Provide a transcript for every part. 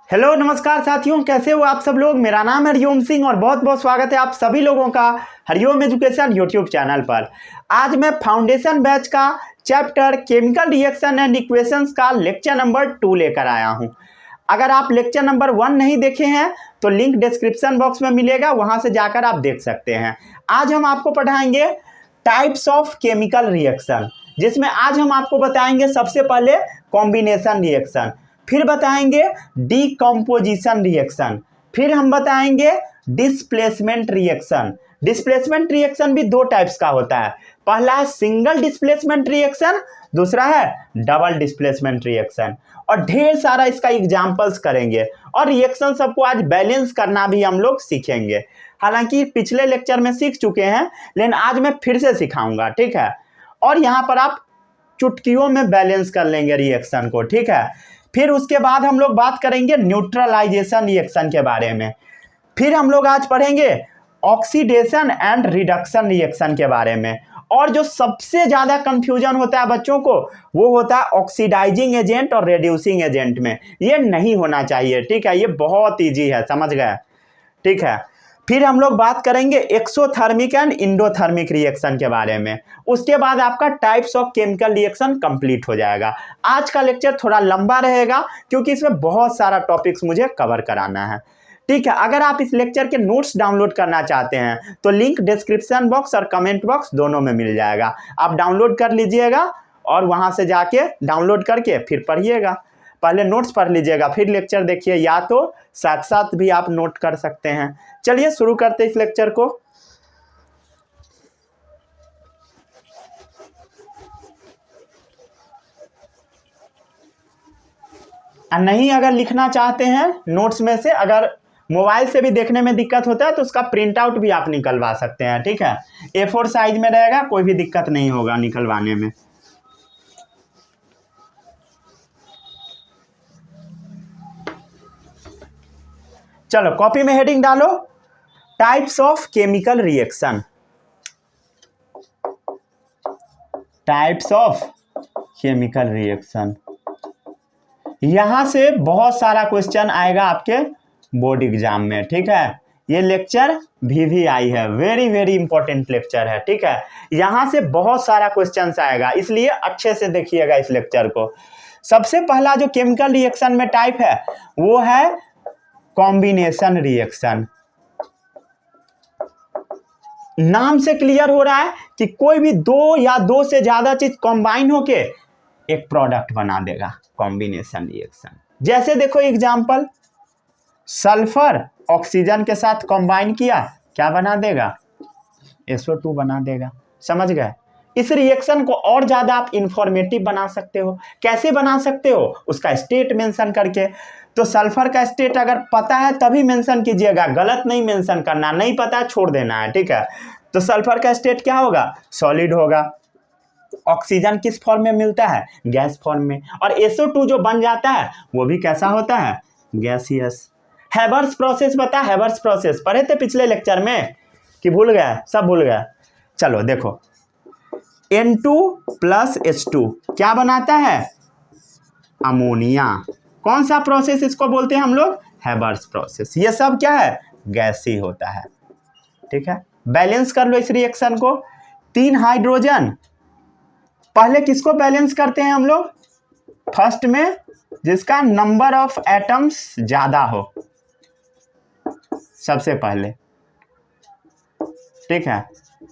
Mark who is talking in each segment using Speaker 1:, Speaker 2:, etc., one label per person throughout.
Speaker 1: Hello नमस्कार साथियों, कैसे हो आप सब लोग। मेरा नाम है हरिओम सिंह और बहुत बहुत स्वागत है आप सभी लोगों का हरिओम एजुकेशन यूट्यूब चैनल पर। आज मैं फाउंडेशन बैच का chapter chemical reaction and equations का लेक्चर नंबर 2 लेकर आया हूं। अगर आप लेक्चर नंबर 1 नहीं देखे हैं तो लिंक डिस्क्रिप्शन बॉक्स में मिलेगा, वहां से जाकर आप देख सकते हैं। आज हम आपको पढ़ाएंगे टाइप्स ऑफ केमिकल रिएक्शन, जिसमें आज हम आपको बताएंगे सबसे पहले कॉम्बिनेशन रिएक्शन, फिर बताएंगे डीकम्पोजिशन रिएक्शन, फिर हम बताएंगे डिस्प्लेसमेंट रिएक्शन। डिस्प्लेसमेंट रिएक्शन भी दो टाइप्स का होता है, पहला है सिंगल डिस्प्लेसमेंट रिएक्शन, दूसरा है डबल डिस्प्लेसमेंट रिएक्शन। और ढेर सारा इसका एग्जांपल्स करेंगे और रिएक्शन सबको आज बैलेंस करना भी हम लोग सीखेंगे। हालांकि पिछले लेक्चर में सीख चुके हैं, लेकिन आज मैं फिर से सिखाऊंगा, ठीक है। और यहाँ पर आप चुटकियों में बैलेंस कर लेंगे रिएक्शन को, ठीक है। फिर उसके बाद हम लोग बात करेंगे न्यूट्रलाइजेशन रिएक्शन के बारे में। फिर हम लोग आज पढ़ेंगे ऑक्सीडेशन एंड रिडक्शन रिएक्शन के बारे में। और जो सबसे ज़्यादा कंफ्यूजन होता है बच्चों को, वो होता है ऑक्सीडाइजिंग एजेंट और रेड्यूसिंग एजेंट में। ये नहीं होना चाहिए, ठीक है। ये बहुत ईजी है, समझ गए, ठीक है। फिर हम लोग बात करेंगे एक्सोथर्मिक एंड इंडोथर्मिक रिएक्शन के बारे में। उसके बाद आपका types of chemical reaction complete हो जाएगा। आज का लेक्चर थोड़ा लंबा रहेगा क्योंकि इसमें बहुत सारा टॉपिक्स मुझे कवर कराना है, ठीक है। अगर आप इस लेक्चर के नोट्स डाउनलोड करना चाहते हैं तो लिंक डिस्क्रिप्शन बॉक्स और कमेंट बॉक्स दोनों में मिल जाएगा। आप डाउनलोड कर लीजिएगा और वहां से जाके डाउनलोड करके फिर पढ़िएगा। पहले नोट्स पढ़ लीजिएगा, फिर लेक्चर देखिए, या तो साथ साथ भी आप नोट कर सकते हैं। चलिए शुरू करते हैं इस लेक्चर को। नहीं अगर लिखना चाहते हैं नोट्स में से, अगर मोबाइल से भी देखने में दिक्कत होता है तो उसका प्रिंट आउट भी आप निकलवा सकते हैं, ठीक है। A4 साइज में रहेगा, कोई भी दिक्कत नहीं होगा निकलवाने में। चलो कॉपी में हेडिंग डालो, types of chemical reaction. Types of chemical reaction, यहां से बहुत सारा क्वेश्चन आएगा आपके बोर्ड एग्जाम में, ठीक है। ये लेक्चर VVI है, वेरी वेरी इंपॉर्टेंट लेक्चर है, ठीक है। यहां से बहुत सारा क्वेश्चन आएगा, इसलिए अच्छे से देखिएगा इस लेक्चर को। सबसे पहला जो केमिकल रिएक्शन में टाइप है वो है कॉम्बिनेशन रिएक्शन। नाम से क्लियर हो रहा है कि कोई भी दो या दो से ज्यादा चीज कंबाइन होके एक प्रोडक्ट बना देगा, कॉम्बिनेशन रिएक्शन। जैसे देखो एग्जांपल, सल्फर ऑक्सीजन के साथ कंबाइन किया, क्या बना देगा? SO2 बना देगा, समझ गए। इस रिएक्शन को और ज्यादा आप इंफॉर्मेटिव बना सकते हो। कैसे बना सकते हो? उसका स्टेट मेंशन करके। तो सल्फर का स्टेट अगर पता है तभी मेंशन कीजिएगा, गलत नहीं मेंशन करना, नहीं पता है छोड़ देना है, ठीक है। तो सल्फर का स्टेट क्या होगा? सॉलिड होगा। ऑक्सीजन किस फॉर्म में मिलता है? गैस फॉर्म में। और SO2 जो बन जाता है वो भी कैसा होता है? गैसियस। हैबर्स प्रोसेस बता, हैबर्स प्रोसेस पढ़े थे पिछले लेक्चर में कि भूल गए? सब भूल गए। चलो देखो, N2 + H2 क्या बनाता है? अमोनिया। कौन सा प्रोसेस इसको बोलते हैं हम लोग? Haber's process. ये सब क्या है? गैसी होता है, ठीक है। बैलेंस कर लो इस रिएक्शन को। 3 हाइड्रोजन, पहले किसको बैलेंस करते हैं हम लोग? फर्स्ट में जिसका नंबर ऑफ एटम्स ज्यादा हो, सबसे पहले, ठीक है,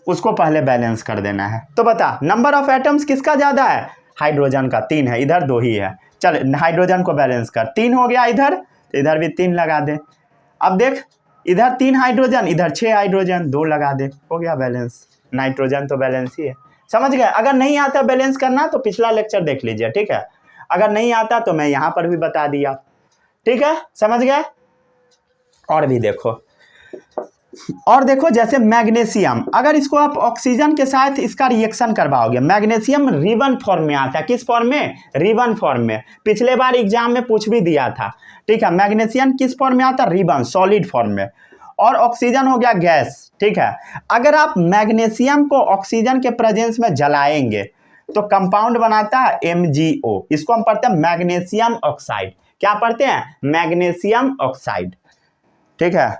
Speaker 1: उसको पहले बैलेंस कर देना है। तो बता नंबर ऑफ एटम्स किसका ज्यादा है? हाइड्रोजन का 3 है, इधर 2 ही है। चल हाइड्रोजन को बैलेंस कर, 3 हो गया इधर, तो इधर भी 3 लगा दे। अब देख, इधर 3 हाइड्रोजन, इधर 6 हाइड्रोजन, 2 लगा दे, हो गया बैलेंस। नाइट्रोजन तो बैलेंस ही है, समझ गए। अगर नहीं आता बैलेंस करना तो पिछला लेक्चर देख लीजिए, ठीक है। अगर नहीं आता तो मैं यहाँ पर भी बता दिया, ठीक है, समझ गए। और भी देखो, और देखो जैसे मैग्नीशियम, अगर इसको आप ऑक्सीजन के साथ इसका रिएक्शन करवाओगे, मैग्नीशियम रिबन फॉर्म में आता है। किस फॉर्म में? रिबन फॉर्म में। पिछले बार एग्जाम में पूछ भी दिया था, ठीक है। मैग्नीशियम किस फॉर्म में आता है? रिबन, सॉलिड फॉर्म में। और ऑक्सीजन हो गया गैस, ठीक है। अगर आप मैग्नीशियम को ऑक्सीजन के प्रेजेंस में जलाएंगे तो कंपाउंड बनाता है MgO। इसको हम पढ़ते हैं मैग्नीशियम ऑक्साइड। क्या पढ़ते हैं? Magnesium oxide. ठीक है,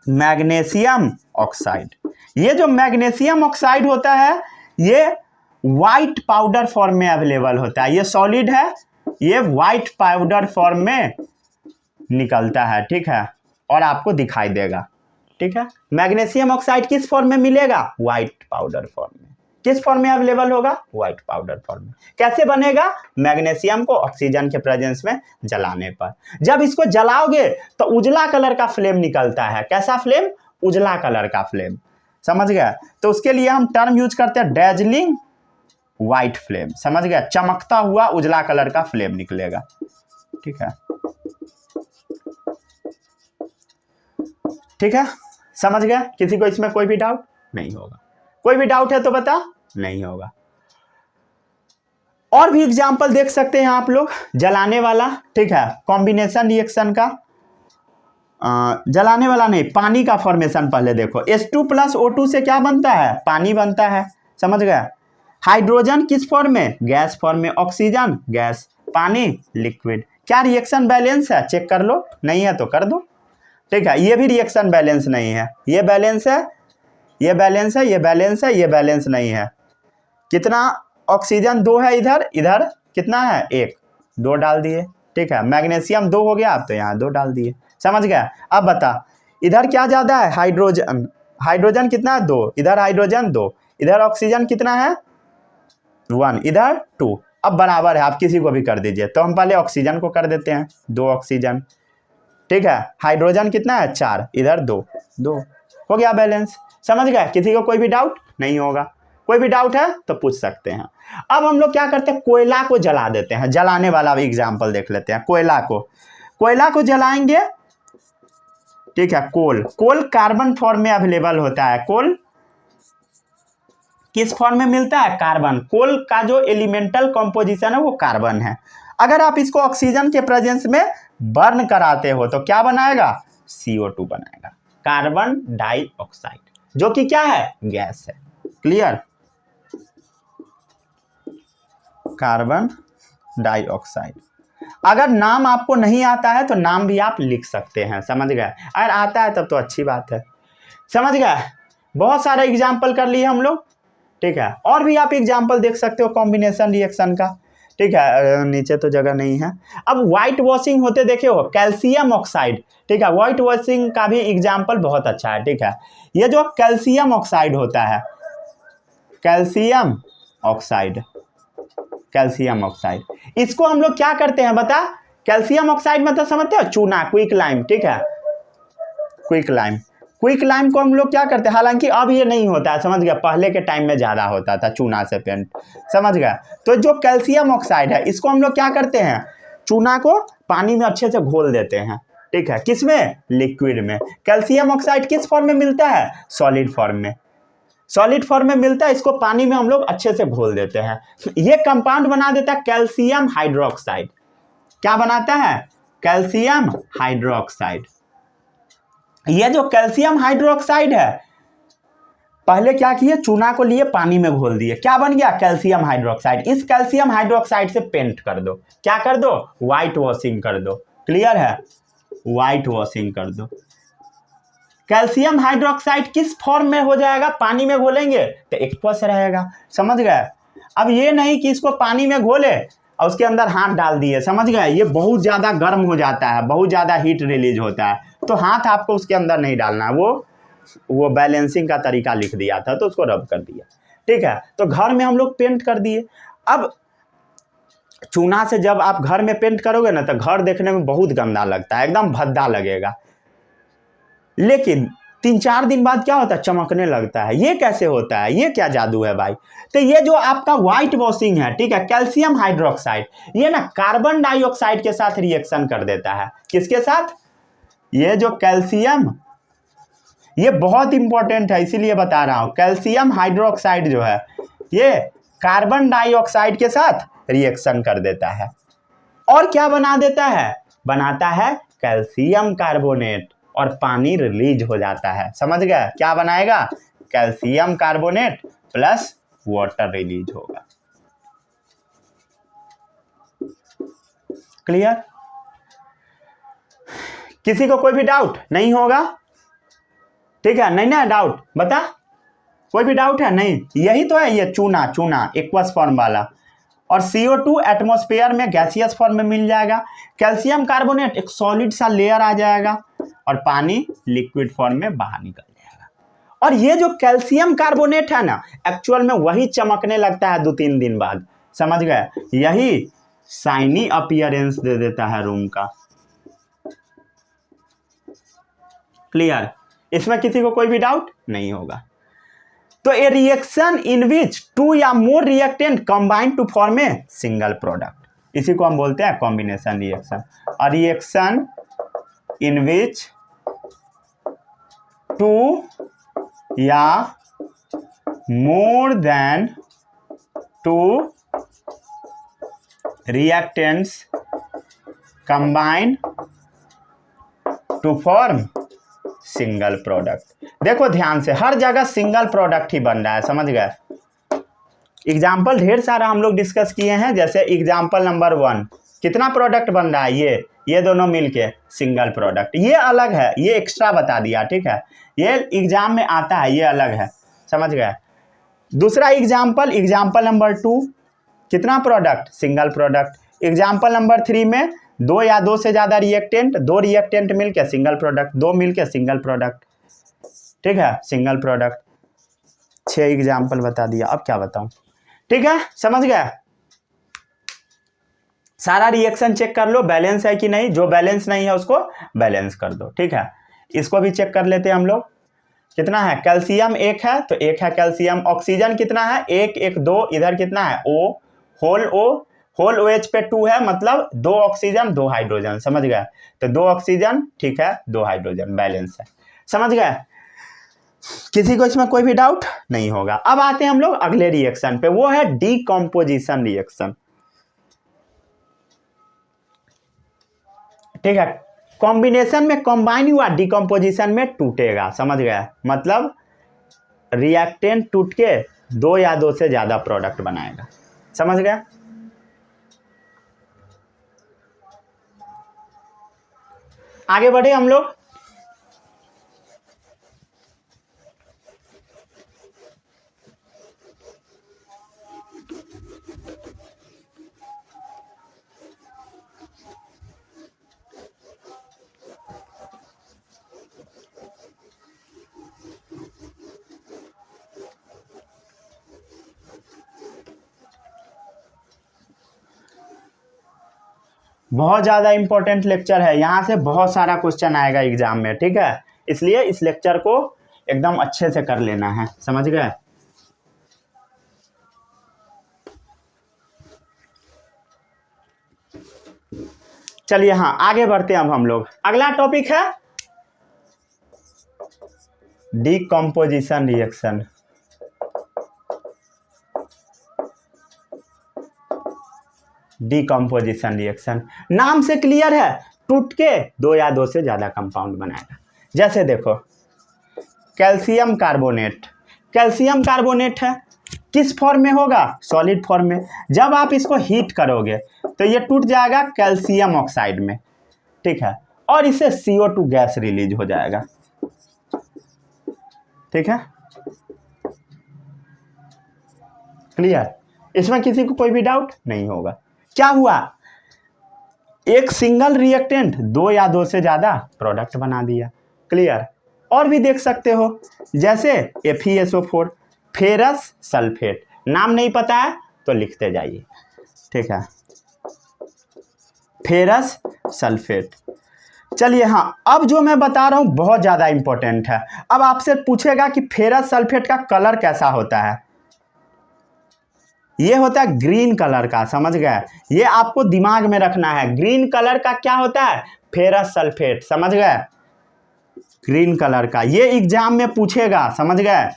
Speaker 1: मैग्नीशियम ऑक्साइड। ये जो मैग्नीशियम ऑक्साइड होता है ये व्हाइट पाउडर फॉर्म में अवेलेबल होता है। ये सॉलिड है, ये व्हाइट पाउडर फॉर्म में निकलता है। ठीक है, और आपको दिखाई देगा। ठीक है, मैग्नीशियम ऑक्साइड किस फॉर्म में मिलेगा? व्हाइट पाउडर फॉर्म में। किस फॉर्म में अवेलेबल होगा? व्हाइट पाउडर फॉर्म में। कैसे बनेगा? मैग्नीशियम को ऑक्सीजन के प्रेजेंस में जलाने पर। जब इसको जलाओगे तो उजला कलर का फ्लेम निकलता है। कैसा फ्लेम? उजला कलर का फ्लेम। समझ गए? तो उसके लिए हम टर्म यूज करते हैं डैजलिंग व्हाइट फ्लेम। समझ गए? चमकता हुआ उजला कलर का फ्लेम निकलेगा। ठीक है, ठीक है, समझ गए? किसी को इसमें कोई भी डाउट नहीं होगा? कोई भी डाउट है तो बता, नहीं होगा। और भी एग्जाम्पल देख सकते हैं आप लोग जलाने वाला। ठीक है, कॉम्बिनेशन रिएक्शन का, जलाने वाला नहीं, पानी का फॉर्मेशन पहले देखो। H2 + O2 से क्या बनता है? पानी बनता है। समझ गए? हाइड्रोजन किस फॉर्म में? गैस फॉर्म में। ऑक्सीजन गैस, पानी लिक्विड। क्या रिएक्शन बैलेंस है? चेक कर लो, नहीं है तो कर दो। ठीक है, ये भी रिएक्शन बैलेंस नहीं है। ये बैलेंस है, ये बैलेंस है, ये बैलेंस है, ये बैलेंस नहीं है। कितना ऑक्सीजन? 2 है इधर, इधर कितना है? 1, 2 डाल दिए। ठीक है, मैग्नीशियम 2 हो गया, आप तो यहाँ 2 डाल दिए। समझ गया? अब बता, इधर क्या ज़्यादा है? हाइड्रोजन। हाइड्रोजन कितना है? 2। इधर हाइड्रोजन 2, इधर ऑक्सीजन कितना है? 1, इधर 2। अब बराबर है, आप किसी को भी कर दीजिए। तो हम पहले ऑक्सीजन को कर देते हैं, 2 ऑक्सीजन। ठीक है, हाइड्रोजन कितना है? 4, इधर 2, 2 हो गया बैलेंस। समझ गए? किसी को कोई भी डाउट नहीं होगा? कोई भी डाउट है तो पूछ सकते हैं। अब हम लोग क्या करते हैं? कोयला को जला देते हैं। जलाने वाला भी एग्जाम्पल देख लेते हैं। कोयला को जलाएंगे। ठीक है, कोल कार्बन फॉर्म में अवेलेबल होता है। कोल किस फॉर्म में मिलता है? कार्बन। कोल का जो एलिमेंटल कॉम्पोजिशन है वो कार्बन है। अगर आप इसको ऑक्सीजन के प्रेजेंस में बर्न कराते हो तो क्या बनाएगा? CO2 बनाएगा, कार्बन डाइऑक्साइड, जो कि क्या है? गैस है। क्लियर? Carbon dioxide. अगर नाम आपको नहीं आता है तो नाम भी आप लिख सकते हैं। समझ गए? अगर आता है तब तो अच्छी बात है। समझ गए? बहुत सारे एग्जाम्पल कर लिए हम लोग। ठीक है, और भी आप एग्जाम्पल देख सकते हो कॉम्बिनेशन रिएक्शन का। ठीक है, नीचे तो जगह नहीं है। अब व्हाइट वॉशिंग होते देखे हो, कैल्शियम ऑक्साइड। ठीक है, व्हाइट वॉशिंग का भी एग्जाम्पल बहुत अच्छा है। ठीक है, ये जो कैल्शियम ऑक्साइड होता है, कैल्शियम ऑक्साइड, कैल्शियम ऑक्साइड, इसको हम लोग क्या करते हैं बता? कैल्शियम ऑक्साइड मतलब समझते हो? चूना, क्विक लाइम। ठीक है, क्विक लाइम को हम लोग क्या करते हैं? हालांकि अब ये नहीं होता है। समझ गया? पहले के टाइम में ज़्यादा होता था चूना से पेंट। समझ गया? तो जो कैल्शियम ऑक्साइड है इसको हम लोग क्या करते हैं? चूना को पानी में अच्छे से घोल देते हैं। ठीक है, किस में? लिक्विड में। कैल्शियम ऑक्साइड किस फॉर्म में मिलता है? सॉलिड फॉर्म में। सॉलिड फॉर्म में मिलता है, इसको पानी में हम लोग अच्छे से घोल देते हैं। ये कंपाउंड बना देता है कैल्शियम हाइड्रोक्साइड। क्या बनाता है? Calcium hydroxide. ये जो कैल्शियम हाइड्रोक्साइड है, पहले क्या किए? चूना को लिए पानी में घोल दिए, क्या बन गया? Calcium hydroxide. इस कैल्शियम हाइड्रोक्साइड से पेंट कर दो। क्या कर दो? व्हाइट वॉशिंग कर दो। क्लियर है? व्हाइट वॉशिंग कर दो। कैल्शियम हाइड्रोक्साइड किस फॉर्म में हो जाएगा? पानी में घोलेंगे तो एक्वस रहेगा। समझ गए? अब ये नहीं कि इसको पानी में घोले और उसके अंदर हाथ डाल दिए। समझ गए? ये बहुत ज़्यादा गर्म हो जाता है, बहुत ज़्यादा हीट रिलीज होता है, तो हाथ आपको उसके अंदर नहीं डालना है। वो बैलेंसिंग का तरीका लिख दिया था तो उसको रब कर दिया। ठीक है, तो घर में हम लोग पेंट कर दिए। अब चूना से जब आप घर में पेंट करोगे ना तो घर देखने में बहुत गंदा लगता है, एकदम भद्दा लगेगा। लेकिन 3-4 दिन बाद क्या होता है? चमकने लगता है। ये कैसे होता है? ये क्या जादू है भाई? तो ये जो आपका व्हाइट वॉशिंग है, ठीक है, कैल्शियम हाइड्रोक्साइड, ये ना कार्बन डाइऑक्साइड के साथ रिएक्शन कर देता है। किसके साथ? ये जो कैल्शियम, ये बहुत इंपॉर्टेंट है इसीलिए बता रहा हूं। कैल्शियम हाइड्रोक्साइड जो है ये कार्बन डाइऑक्साइड के साथ रिएक्शन कर देता है और क्या बना देता है? बनाता है कैल्शियम कार्बोनेट और पानी रिलीज हो जाता है। समझ गए? क्या बनाएगा? Calcium carbonate plus water release होगा। क्लियर? किसी को कोई भी डाउट नहीं होगा? ठीक है, नहीं ना डाउट? बता, कोई भी डाउट है? नहीं, यही तो है ये चूना एक्वस फॉर्म वाला। और CO2 एटमॉस्फेयर में गैसियस फॉर्म में मिल जाएगा। कैल्शियम कार्बोनेट एक सॉलिड सा लेयर आ जाएगा और पानी लिक्विड फॉर्म में बाहर निकल जाएगा। और ये जो कैल्शियम कार्बोनेट है ना, एक्चुअल में वही चमकने लगता है 2-3 दिन बाद, समझ गए? यही शाइनी अपीयरेंस दे देता है रूम का। क्लियर? इसमें किसी को कोई भी डाउट नहीं होगा। तो ए रिएक्शन इन विच 2 या more reactant combine to form a single product, इसी को हम बोलते हैं combination reaction. A reaction in which 2 या more than 2 reactants combine to form single product. देखो ध्यान से, हर जगह सिंगल प्रोडक्ट ही बन रहा है, समझ गए? एग्जाम्पल ढेर सारा हम लोग डिस्कस किए हैं। जैसे एग्जाम्पल नंबर 1, कितना प्रोडक्ट बन रहा है? ये दोनों मिलके सिंगल प्रोडक्ट। ये अलग है, ये एक्स्ट्रा बता दिया, ठीक है? ये एग्जाम में आता है, ये अलग है, समझ गए? दूसरा एग्जाम्पल नंबर 2, कितना product? Single product. Example number 3 में 2 या 2 से ज़्यादा रिएक्टेंट, 2 रिएक्टेंट मिलके सिंगल प्रोडक्ट, 2 मिलके सिंगल प्रोडक्ट, ठीक है? Single product. 6 एग्जाम्पल बता दिया, अब क्या बताऊं? ठीक है, समझ गए? सारा रिएक्शन चेक कर लो, बैलेंस है कि नहीं। जो बैलेंस नहीं है उसको बैलेंस कर दो, ठीक है? इसको भी चेक कर लेते हैं हम लोग। कितना है? कैल्शियम 1 है तो 1 है कैल्शियम। ऑक्सीजन कितना है? 1 1 2। इधर कितना है? O, होल OH पे 2 है, मतलब 2 ऑक्सीजन 2 हाइड्रोजन, समझ गए? तो 2 ऑक्सीजन, ठीक है, 2 हाइड्रोजन, बैलेंस है, समझ गए? किसी को इसमें कोई भी डाउट नहीं होगा। अब आते हैं हम लोग अगले रिएक्शन पे, वो है डीकम्पोजिशन रिएक्शन। ठीक है, कॉम्बिनेशन में कंबाइन हुआ, डीकम्पोजिशन में टूटेगा, समझ गए? मतलब रिएक्टेंट टूट के 2 या 2 से ज्यादा प्रोडक्ट बनाएगा, समझ गए? आगे बढ़े हम लोग। बहुत ज़्यादा इंपॉर्टेंट लेक्चर है, यहाँ से बहुत सारा क्वेश्चन आएगा एग्जाम में, ठीक है? इसलिए इस लेक्चर को एकदम अच्छे से कर लेना है, समझ गए? चलिए हाँ, आगे बढ़ते हैं अब हम लोग। अगला टॉपिक है डीकम्पोजिशन रिएक्शन। डीकम्पोजिशन रिएक्शन नाम से क्लियर है, टूट के 2 या 2 से ज़्यादा कंपाउंड बनाएगा। जैसे देखो कैल्शियम कार्बोनेट है, किस फॉर्म में होगा? सॉलिड फॉर्म में। जब आप इसको हीट करोगे तो ये टूट जाएगा कैल्शियम ऑक्साइड में, ठीक है? और इससे CO2 गैस रिलीज हो जाएगा, ठीक है? क्लियर? इसमें किसी को कोई भी डाउट नहीं होगा। क्या हुआ? एक सिंगल रिएक्टेंट 2 या 2 से ज्यादा प्रोडक्ट बना दिया। क्लियर? और भी देख सकते हो, जैसे FeSO4, फेरस सल्फेट। नाम नहीं पता है तो लिखते जाइए, ठीक है? Ferrous sulphate. चलिए हाँ, अब जो मैं बता रहा हूं बहुत ज्यादा इंपॉर्टेंट है। अब आपसे पूछेगा कि फेरस सल्फेट का कलर कैसा होता है? ये होता है ग्रीन कलर का, समझ गए? ये आपको दिमाग में रखना है, ग्रीन कलर का क्या होता है? फेरस सल्फेट, समझ गए? ग्रीन कलर का ये एग्जाम में पूछेगा, समझ गए?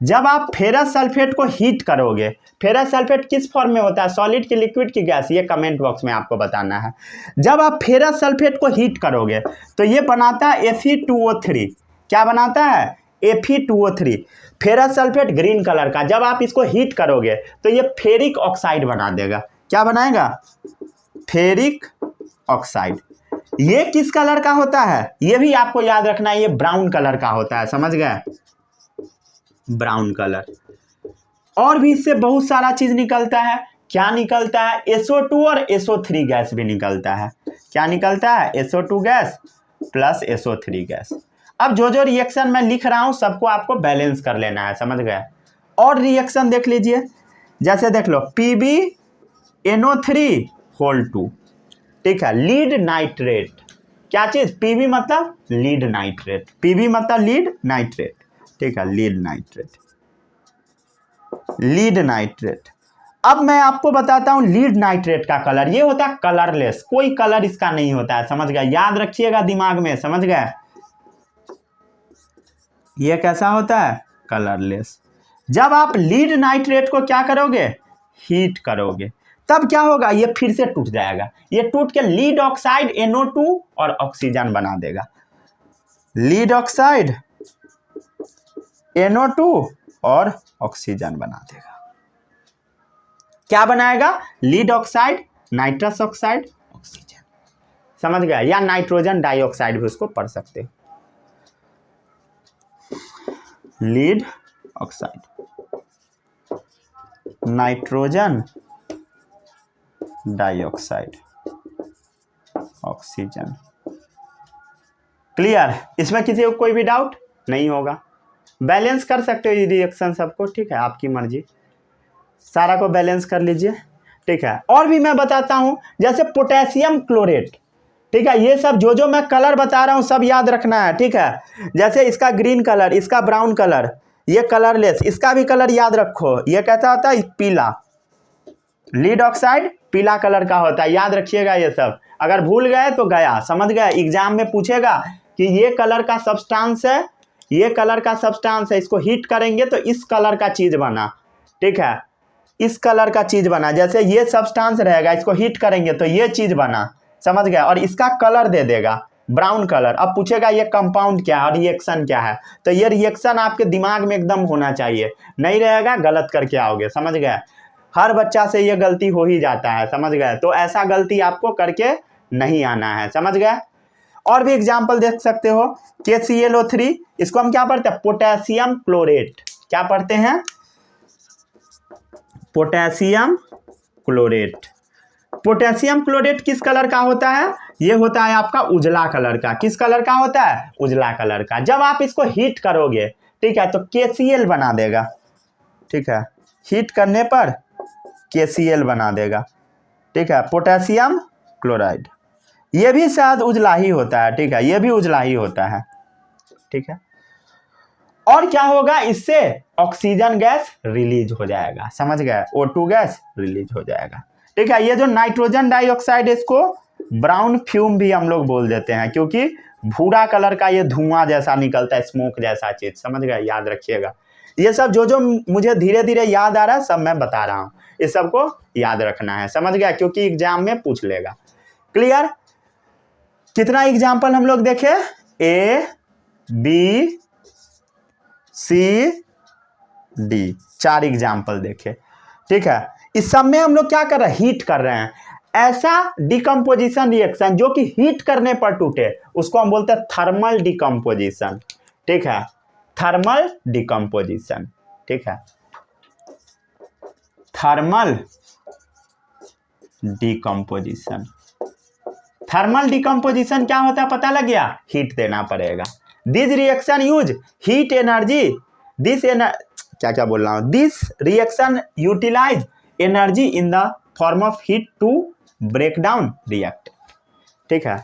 Speaker 1: जब आप फेरस सल्फेट को हीट करोगे, फेरस सल्फेट किस फॉर्म में होता है? सॉलिड की, लिक्विड की, गैस? ये कमेंट बॉक्स में आपको बताना है। जब आप फेरस सल्फेट को हीट करोगे तो ये बनाता है Fe2O3। क्या बनाता है? Fe2O3। Ferrous sulphate green colour का, जब आप इसको हीट करोगे तो ये फेरिक ऑक्साइड बना देगा। क्या बनाएगा? Ferric oxide. ये किस कलर का होता है, ये भी आपको याद रखना है, ये ब्राउन कलर का होता है, समझ गए, ब्राउन कलर। और भी इससे बहुत सारा चीज निकलता है। क्या निकलता है, SO2 और SO3 गैस भी निकलता है। क्या निकलता है, SO2 gas plus SO3 gas. अब जो रिएक्शन मैं लिख रहा हूं सबको आपको बैलेंस कर लेना है, समझ गए। और रिएक्शन देख लीजिए, जैसे देख लो PbNO3(2), ठीक है, लीड नाइट्रेट। क्या चीज, Pb मतलब लीड नाइट्रेट, Pb मतलब लीड नाइट्रेट, ठीक है, लीड नाइट्रेट, लीड नाइट्रेट। अब मैं आपको बताता हूं लीड नाइट्रेट का कलर, ये होता है कलरलेस, कोई कलर इसका नहीं होता है, समझ गए, याद रखिएगा दिमाग में, समझ गए। ये कैसा होता है, कलरलेस। जब आप लीड नाइट्रेट को क्या करोगे, हीट करोगे, तब क्या होगा, ये फिर से टूट जाएगा, ये टूट के लीड ऑक्साइड NO2 और ऑक्सीजन बना देगा, लीड ऑक्साइड NO2 और ऑक्सीजन बना देगा। क्या बनाएगा, lead oxide, nitrous oxide, oxygen, समझ गया, या नाइट्रोजन डाइऑक्साइड भी उसको पढ़ सकते हो, lead oxide, nitrogen dioxide, oxygen. Clear, इसमें किसी को कोई भी डाउट नहीं होगा। बैलेंस कर सकते हो ये रिएक्शन सबको, ठीक है, आपकी मर्जी, सारा को बैलेंस कर लीजिए, ठीक है। और भी मैं बताता हूं, जैसे पोटेशियम क्लोरेट, ठीक है, ये सब जो मैं कलर बता रहा हूं सब याद रखना है, ठीक है। जैसे इसका ग्रीन कलर, इसका ब्राउन कलर, ये कलरलेस, इसका भी कलर याद रखो, ये कैसा होता है, पीला, लीड ऑक्साइड पीला कलर का होता है, याद रखिएगा ये सब, अगर भूल गए तो गया, समझ गए। एग्जाम में पूछेगा कि ये कलर का सब्सटेंस है, ये कलर का सब्सटेंस है, इसको हीट करेंगे तो इस कलर का चीज बना, ठीक है, इस कलर का चीज बना, जैसे ये सब्सटेंस रहेगा, इसको हीट करेंगे तो ये चीज बना, समझ गए, और इसका कलर दे देगा ब्राउन कलर। अब पूछेगा ये कंपाउंड क्या है और रिएक्शन क्या है, तो ये रिएक्शन आपके दिमाग में एकदम होना चाहिए, नहीं रहेगा गलत करके आओगे, समझ गए। हर बच्चा से ये गलती हो ही जाता है, समझ गए, तो ऐसा गलती आपको करके नहीं आना है, समझ गए। और भी एग्जाम्पल देख सकते हो, KClO3, इसको हम क्या पढ़ते हैं, पोटेशियम क्लोरेट, क्या पढ़ते हैं, पोटेशियम क्लोरेट। पोटेशियम क्लोरेट किस कलर का होता है, ये होता है आपका उजला कलर का, किस कलर का होता है, उजला कलर का। जब आप इसको हीट करोगे, ठीक है, तो KCl बना देगा, ठीक है, हीट करने पर KCl बना देगा, ठीक है, पोटेशियम क्लोराइड। ये भी शायद उजला ही होता है, ठीक है, ये भी उजला ही होता है, ठीक है। और क्या होगा, इससे ऑक्सीजन गैस रिलीज हो जाएगा, समझ गए, O2 गैस रिलीज हो जाएगा, ठीक है। ये जो नाइट्रोजन डाइऑक्साइड है, इसको ब्राउन फ्यूम भी हम लोग बोल देते हैं, क्योंकि भूरा कलर का ये धुआं जैसा निकलता है, स्मोक जैसा चीज, समझ गए, याद रखिएगा। ये सब जो मुझे धीरे धीरे याद आ रहा है सब मैं बता रहा हूँ, इस सबको याद रखना है, समझ गया, क्योंकि एग्जाम में पूछ लेगा। क्लियर, कितना एग्जाम्पल हम लोग देखे, A B C D, 4 example देखे, ठीक है। इस सब में हम लोग क्या कर रहे हैं, हीट कर रहे हैं। ऐसा डिकम्पोजिशन रिएक्शन जो कि हीट करने पर टूटे, उसको हम बोलते हैं थर्मल डिकम्पोजिशन, ठीक है, थर्मल डिकम्पोजिशन, ठीक है, थर्मल डिकम्पोजिशन। थर्मल डिकम्पोजिशन क्या होता है पता लग गया, हीट देना पड़ेगा। This reaction use heat energy, क्या बोल रहा हूं, this reaction utilize energy in the form of heat to break down react, ठीक है।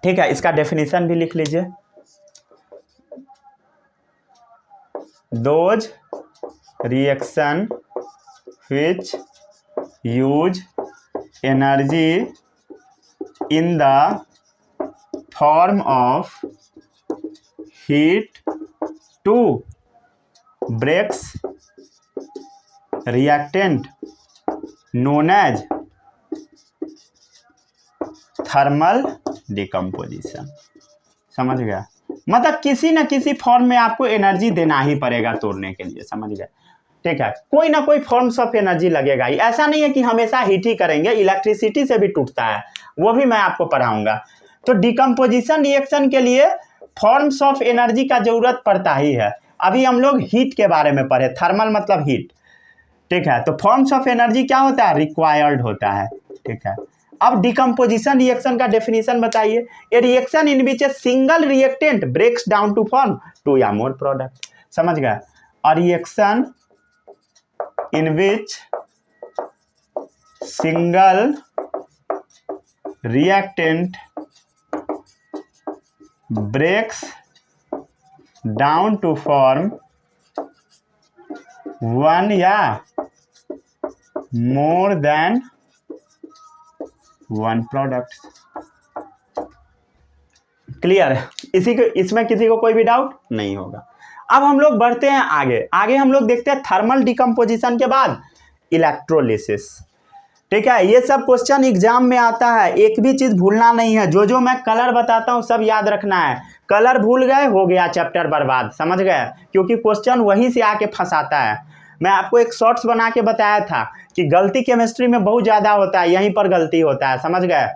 Speaker 1: ठीक है, इसका डेफिनेशन भी लिख लीजिए, those reaction which use energy in the form of heat to breaks reactant known as thermal decomposition, समझ गया। मतलब किसी न किसी फॉर्म में आपको एनर्जी देना ही पड़ेगा तोड़ने के लिए, समझ गए। ठीक है, कोई ना कोई फॉर्म्स ऑफ एनर्जी लगेगा ही, ऐसा नहीं है कि हमेशा हीट ही करेंगे, इलेक्ट्रिसिटी से भी टूटता है, वो भी मैं आपको पढ़ाऊंगा। तो डिकम्पोजिशन रिएक्शन के लिए फॉर्म्स ऑफ एनर्जी का जरूरत पड़ता ही है। अभी हम लोग हीट के बारे में पढ़े, थर्मल मतलब हीट। ठीक है, तो फॉर्म्स ऑफ एनर्जी क्या होता है, रिक्वायर्ड होता है। ठीक है, अब डिकम्पोजिशन रिएक्शन का डेफिनेशन बताइए। A reaction in which a single reactant breaks down to form 2 या मोर प्रोडक्ट, समझ गए। और reaction in which single reactant breaks down to form 1 या more than 1 प्रोडक्ट। क्लियर? इसमें किसी को कोई भी डाउट नहीं होगा। अब हम लोग बढ़ते हैं आगे हम लोग देखते हैं थर्मल डिकम्पोजिशन के बाद इलेक्ट्रोलिसिस। ठीक है, ये सब क्वेश्चन एग्जाम में आता है, एक भी चीज भूलना नहीं है। जो मैं कलर बताता हूँ सब याद रखना है, कलर भूल गए हो गया चैप्टर बर्बाद, समझ गए, क्योंकि क्वेश्चन वहीं से आके फंसाता है। मैं आपको एक शॉर्ट्स बना के बताया था कि गलती केमिस्ट्री में बहुत ज्यादा होता है, यहीं पर गलती होता है, समझ गए।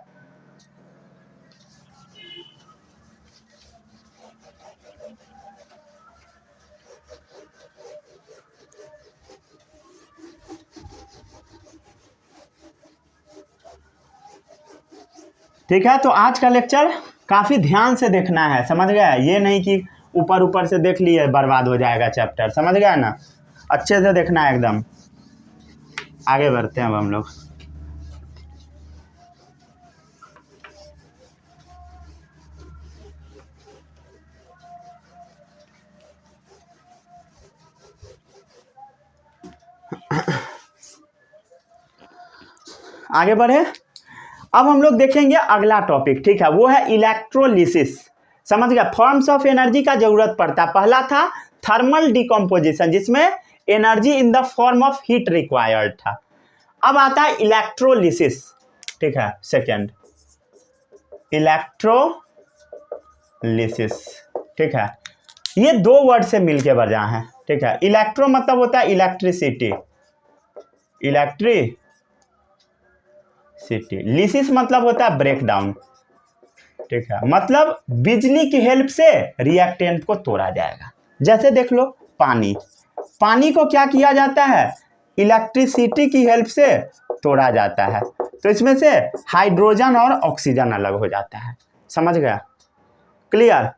Speaker 1: ठीक है, तो आज का लेक्चर काफ़ी ध्यान से देखना है, समझ गया। ये नहीं कि ऊपर से देख लिए बर्बाद हो जाएगा चैप्टर, समझ गया ना। अच्छे से देखना है एकदम। आगे बढ़ते हैं अब हम लोग। आगे बढ़े, अब हम लोग देखेंगे अगला टॉपिक। ठीक है, वो है इलेक्ट्रोलिसिस, समझ गया। फॉर्म्स ऑफ एनर्जी का जरूरत पड़ता है। पहला था थर्मल डिकम्पोजिशन, जिसमें energy in the form of heat required था। अब आता है इलेक्ट्रोलिसिस। ठीक है, सेकेंड इलेक्ट्रोलिसिस। ठीक है, ये 2 वर्ड से मिलके बना है। ठीक है, इलेक्ट्रो मतलब होता है इलेक्ट्रिसिटी, लिसिस मतलब होता है ब्रेक डाउन। ठीक है, मतलब बिजली की हेल्प से रिएक्टेंट को तोड़ा जाएगा। जैसे देख लो, पानी को क्या किया जाता है, इलेक्ट्रिसिटी की हेल्प से तोड़ा जाता है। तो इसमें से हाइड्रोजन और ऑक्सीजन अलग हो जाता है, समझ गया। क्लियर।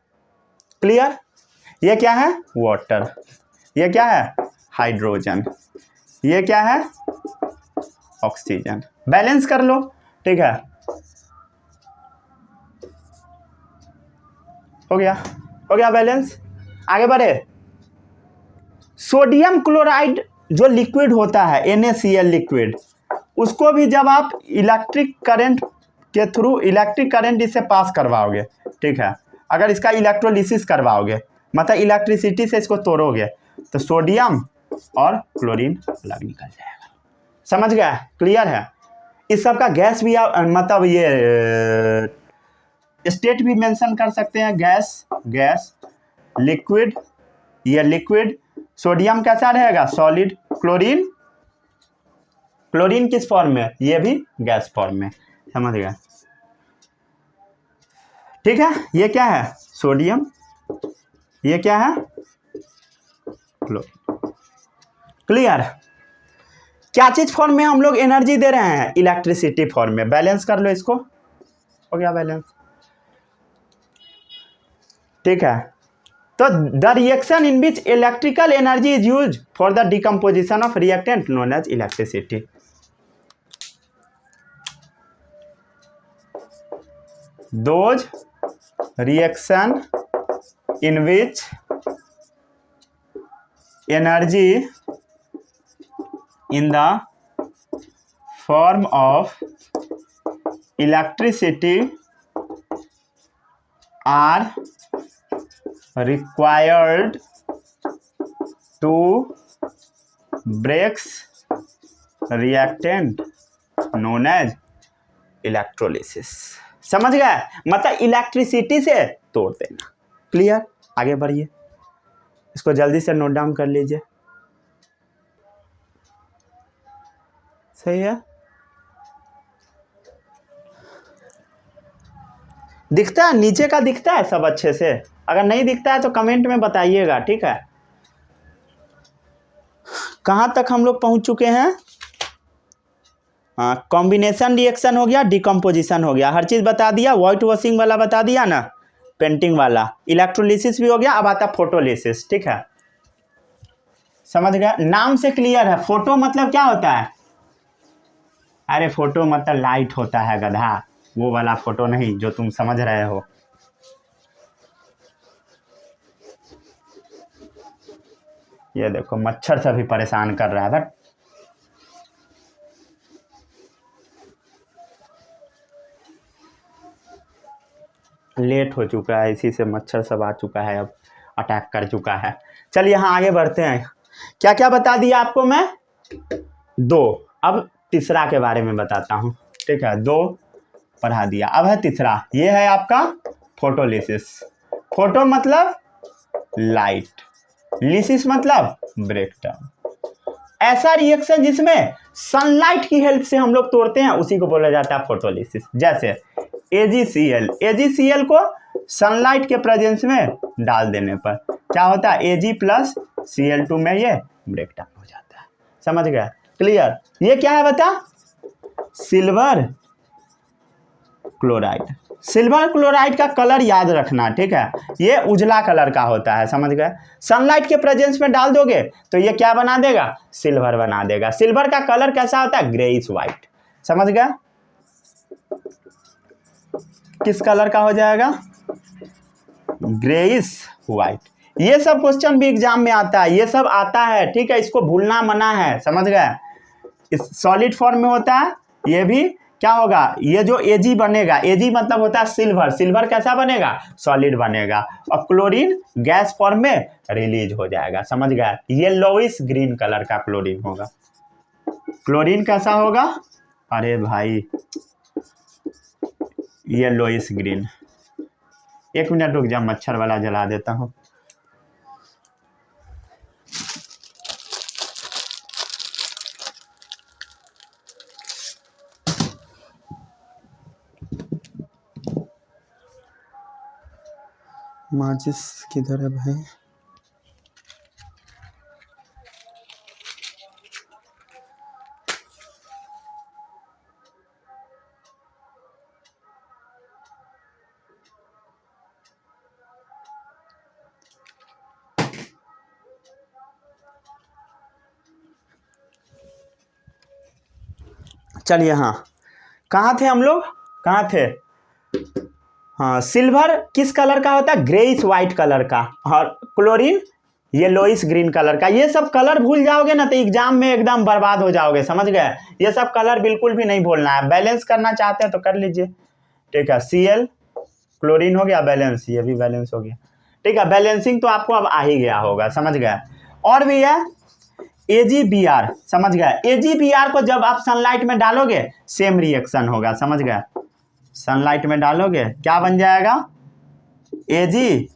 Speaker 1: ये क्या है, वाटर, ये क्या है, हाइड्रोजन, ये क्या है, ऑक्सीजन। बैलेंस कर लो। ठीक है, हो गया बैलेंस। आगे बढ़े। सोडियम क्लोराइड जो लिक्विड होता है, NaCl लिक्विड, उसको भी जब आप इलेक्ट्रिक करंट के थ्रू इलेक्ट्रिक करंट इससे पास करवाओगे, ठीक है, अगर इसका इलेक्ट्रोलिसिस करवाओगे, मतलब इलेक्ट्रिसिटी से इसको तोड़ोगे, तो सोडियम और क्लोरीन अलग निकल जाएगा, समझ गया। क्लियर है। इस सब का गैस भी मतलब ये स्टेट भी मेंशन कर सकते हैं, गैस, लिक्विड, ये लिक्विड, सोडियम कैसा रहेगा, सॉलिड, क्लोरीन किस फॉर्म में, ये भी गैस फॉर्म में, समझ गया। ठीक है, ये क्या है, सोडियम, ये क्या है, क्लोरीन। क्लियर। क्या चीज फॉर्म में हम लोग एनर्जी दे रहे हैं, इलेक्ट्रिसिटी फॉर्म में। बैलेंस कर लो इसको, हो गया बैलेंस। ठीक है, तो the reaction in which electrical energy is use for the decomposition of reactant known as electricity. Those reaction in which energy in the form of electricity are required to break reactant known as electrolysis। समझ गए, मतलब electricity से तोड़ देना। Clear, आगे बढ़िए, इसको जल्दी से नोट डाउन कर लीजिए। सही है, दिखता है नीचे का, दिखता है सब अच्छे से? अगर नहीं दिखता है तो कमेंट में बताइएगा, ठीक है। कहाँ तक हम लोग पहुँच चुके हैं? हाँ, कॉम्बिनेशन रिएक्शन हो गया, डिकम्पोजिशन हो गया, हर चीज़ बता दिया। वाइट वॉशिंग वाला बता दिया ना, पेंटिंग वाला, इलेक्ट्रोलिसिस भी हो गया। अब आता फोटोलिसिस, ठीक है, समझ गया? नाम से क्लियर है। फोटो मतलब क्या होता है? अरे फोटो मतलब लाइट होता है गधा, वो वाला फोटो नहीं जो तुम समझ रहे हो। ये देखो मच्छर से भी परेशान कर रहा है, बट लेट हो चुका है, इसी से मच्छर सब आ चुका है, अब अटैक कर चुका है। चलिए यहाँ आगे बढ़ते हैं। क्या क्या बता दिया आपको मैं? 2। अब तीसरा के बारे में बताता हूँ, ठीक है। 2 पढ़ा दिया, अब है तीसरा। ये है आपका फोटोलिसिस। फोटो मतलब लाइट, लिसिस मतलब ब्रेकडाउन। ऐसा रिएक्शन जिसमें सनलाइट की हेल्प से हम लोग तोड़ते हैं, उसी को बोला जाता है फोटोलिसिस। जैसे AgCl को सनलाइट के प्रेजेंस में डाल देने पर क्या होता है? Ag+Cl2 में ये ब्रेकडाउन हो जाता है। समझ गया? क्लियर? ये क्या है बता? Silver chloride. सिल्वर क्लोराइड का कलर याद रखना, ठीक है, ये उजला कलर का होता है। समझ गए? सनलाइट के प्रेजेंस में डाल दोगे तो ये क्या बना देगा? सिल्वर बना देगा। सिल्वर का कलर कैसा होता है? Greyish white. समझ गए? किस कलर का हो जाएगा? Greyish white. ये सब क्वेश्चन भी एग्जाम में आता है, ये सब आता है, ठीक है, इसको भूलना मना है। समझ गए? इस सॉलिड फॉर्म में होता है। ये भी क्या होगा? ये जो Ag बनेगा, Ag मतलब होता है सिल्वर। सिल्वर कैसा बनेगा? सॉलिड बनेगा। और क्लोरीन गैस फॉर्म में रिलीज हो जाएगा। समझ गए? येलोइश ग्रीन कलर का क्लोरीन होगा। क्लोरीन कैसा होगा? अरे भाई येलोइश ग्रीन। 1 मिनट रुक जा, मच्छर वाला जला देता हूँ। माचिस किधर है भाई? चलिए, हाँ, कहाँ थे हम लोग? कहाँ थे? हाँ, सिल्वर किस कलर का होता है? ग्रेइश व्हाइट कलर का। और क्लोरीन येलोइश ग्रीन कलर का। ये सब कलर भूल जाओगे ना तो एग्जाम में एकदम बर्बाद हो जाओगे। समझ गए? ये सब कलर बिल्कुल भी नहीं भूलना है। बैलेंस करना चाहते हैं तो कर लीजिए, ठीक है। Cl क्लोरीन हो गया बैलेंस, ये भी बैलेंस हो गया, ठीक है। बैलेंसिंग तो आपको अब आ ही गया होगा। समझ गए? और भी है AgBr। समझ गए? AgBr को जब आप सनलाइट में डालोगे सेम रिएक्शन होगा। समझ गए? सनलाइट में डालोगे क्या बन जाएगा? Ag+Br2।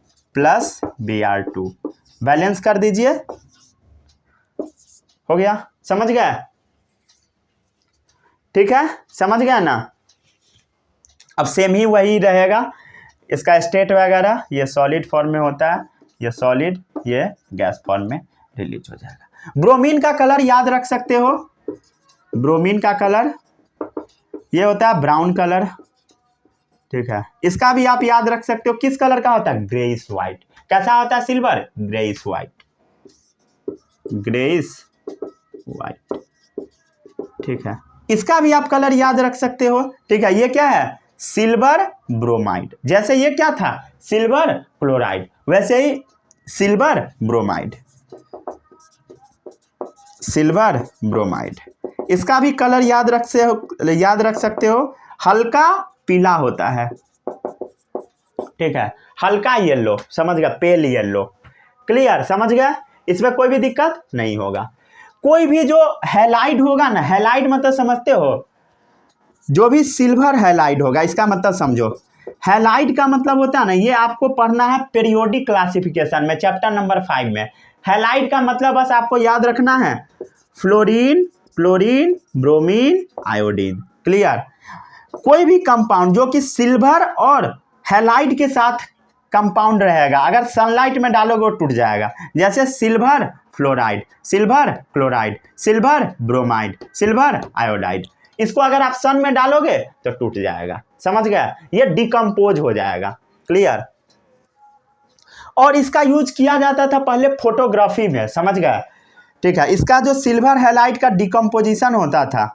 Speaker 1: बैलेंस कर दीजिए, हो गया। समझ गए? ठीक है, समझ गया ना? अब सेम ही वही रहेगा, इसका स्टेट वगैरह। ये सॉलिड फॉर्म में होता है, ये सॉलिड, ये गैस फॉर्म में रिलीज हो जाएगा। ब्रोमीन का कलर याद रख सकते हो। ब्रोमीन का कलर ये होता है ब्राउन कलर, ठीक है। इसका भी आप याद रख सकते हो, किस कलर का होता है? Greyish white. कैसा होता है silver? Greyish white, greyish white, ठीक है। इसका भी आप कलर याद रख सकते हो, ठीक है। ये क्या है? Silver bromide. जैसे ये क्या था? सिल्वर क्लोराइड, वैसे ही सिल्वर ब्रोमाइड, सिल्वर ब्रोमाइड। इसका भी कलर याद रख सकते हो। हल्का पीला होता है, ठीक है, हल्का येलो। समझ गया? Pale yellow. क्लियर? समझ गया? इसमें कोई भी दिक्कत नहीं होगा। कोई भी जो हैलाइड होगा ना, हैलाइड मतलब समझते हो? जो भी सिल्वर हैलाइड होगा, इसका मतलब समझो, हैलाइड का मतलब होता है ना, ये आपको पढ़ना है पीरियोडिक क्लासिफिकेशन में चैप्टर नंबर 5 में। हैलाइड का मतलब बस आपको याद रखना है fluorine, chlorine, bromine, iodine. Clear. कोई भी कंपाउंड जो कि सिल्वर और हैलाइड के साथ कंपाउंड रहेगा, अगर सनलाइट में डालोगे वो टूट जाएगा। जैसे silver fluoride, silver chloride, silver bromide, silver iodide, इसको अगर आप सन में डालोगे तो टूट जाएगा। समझ गए, ये डिकम्पोज हो जाएगा। क्लियर। और इसका यूज किया जाता था पहले फोटोग्राफी में। समझ गए, ठीक है। इसका जो सिल्वर हैलाइड का डिकम्पोजिशन होता था,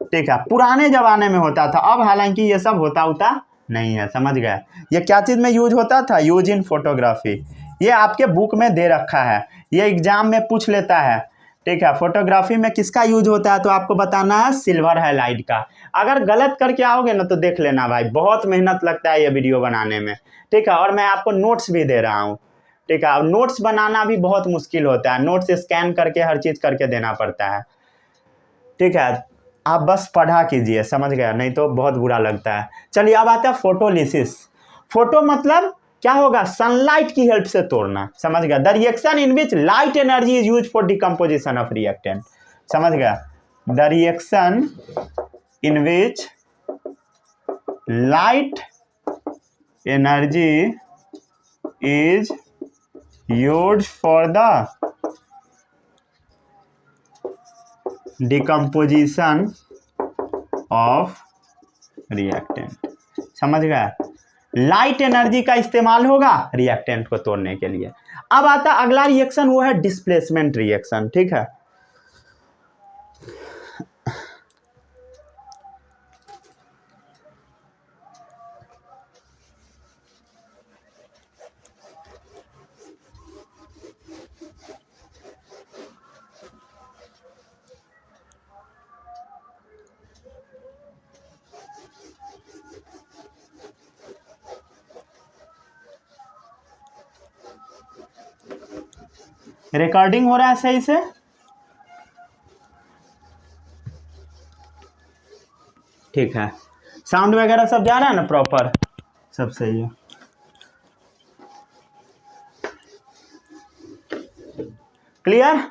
Speaker 1: ठीक है, पुराने जमाने में होता था। अब हालांकि ये सब होता नहीं है। समझ गए। ये क्या चीज़ में यूज होता था? Use in photography. ये आपके बुक में दे रखा है, ये एग्जाम में पूछ लेता है, ठीक है। फोटोग्राफी में किसका यूज होता है तो आपको बताना है सिल्वर हैलाइड का। अगर गलत करके आओगे ना तो देख लेना भाई, बहुत मेहनत लगता है ये वीडियो बनाने में, ठीक है। और मैं आपको नोट्स भी दे रहा हूँ, ठीक है। नोट्स बनाना भी बहुत मुश्किल होता है, नोट्स स्कैन करके हर चीज़ करके देना पड़ता है, ठीक है। आप बस पढ़ा कीजिए, समझ गया, नहीं तो बहुत बुरा लगता है। चलिए अब आता है फोटोलिसिस। फोटो मतलब क्या होगा? सनलाइट की हेल्प से तोड़ना। समझ गया। The reaction in which light energy is use for decomposition of reactant. समझ गया। The reaction in which light energy is use for the decomposition of reactant. समझ गया। लाइट एनर्जी का इस्तेमाल होगा रिएक्टेंट को तोड़ने के लिए। अब आता अगला रिएक्शन, वो है डिस्प्लेसमेंट रिएक्शन, ठीक है। रिकॉर्डिंग हो रहा है सही से? ठीक है। साउंड वगैरह सब जा रहा है ना प्रॉपर? सब सही है। क्लियर।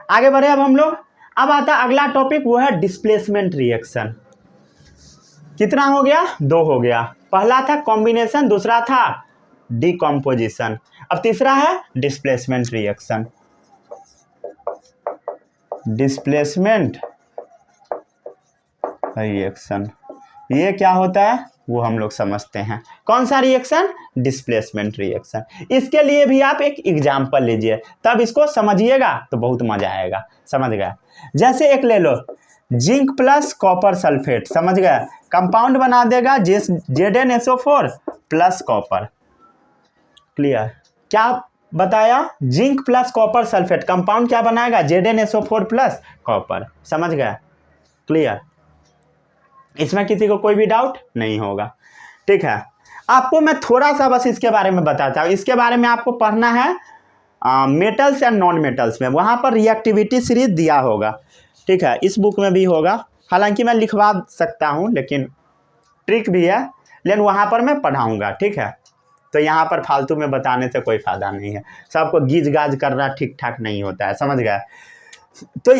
Speaker 1: आगे बढ़े अब हम लोग। अब आता अगला टॉपिक, वो है डिस्प्लेसमेंट रिएक्शन। कितना हो गया? 2 हो गया। पहला था कॉम्बिनेशन, दूसरा था डिकम्पोजिशन, अब तीसरा है डिस्प्लेसमेंट रिएक्शन। डिस्प्लेसमेंट रिएक्शन ये क्या होता है वो हम लोग समझते हैं। कौन सा रिएक्शन? Displacement reaction. इसके लिए भी आप एक एग्जाम्पल लीजिए, तब इसको समझिएगा तो बहुत मजा आएगा। समझ गया। जैसे एक ले लो, जिंक प्लस कॉपर सल्फेट। समझ गया। कंपाउंड बना देगा ZnSO4 प्लस कॉपर। क्लियर। क्या बताया? Zinc plus copper sulphate, compound क्या बनाएगा? ZnSO4 plus copper. समझ गया। क्लियर। इसमें किसी को कोई भी डाउट नहीं होगा, ठीक है। आपको मैं थोड़ा सा बस इसके बारे में बताता हूँ। इसके बारे में आपको पढ़ना है मेटल्स एंड नॉन मेटल्स में, वहाँ पर रिएक्टिविटी सीरीज दिया होगा, ठीक है। इस बुक में भी होगा, हालांकि मैं लिखवा सकता हूँ, लेकिन ट्रिक भी है, लेकिन वहाँ पर मैं पढ़ाऊँगा, ठीक है। तो यहाँ पर फालतू में बताने से कोई फ़ायदा नहीं है, सबको गीज गाज करना ठीक ठाक नहीं होता है। समझ गए। तो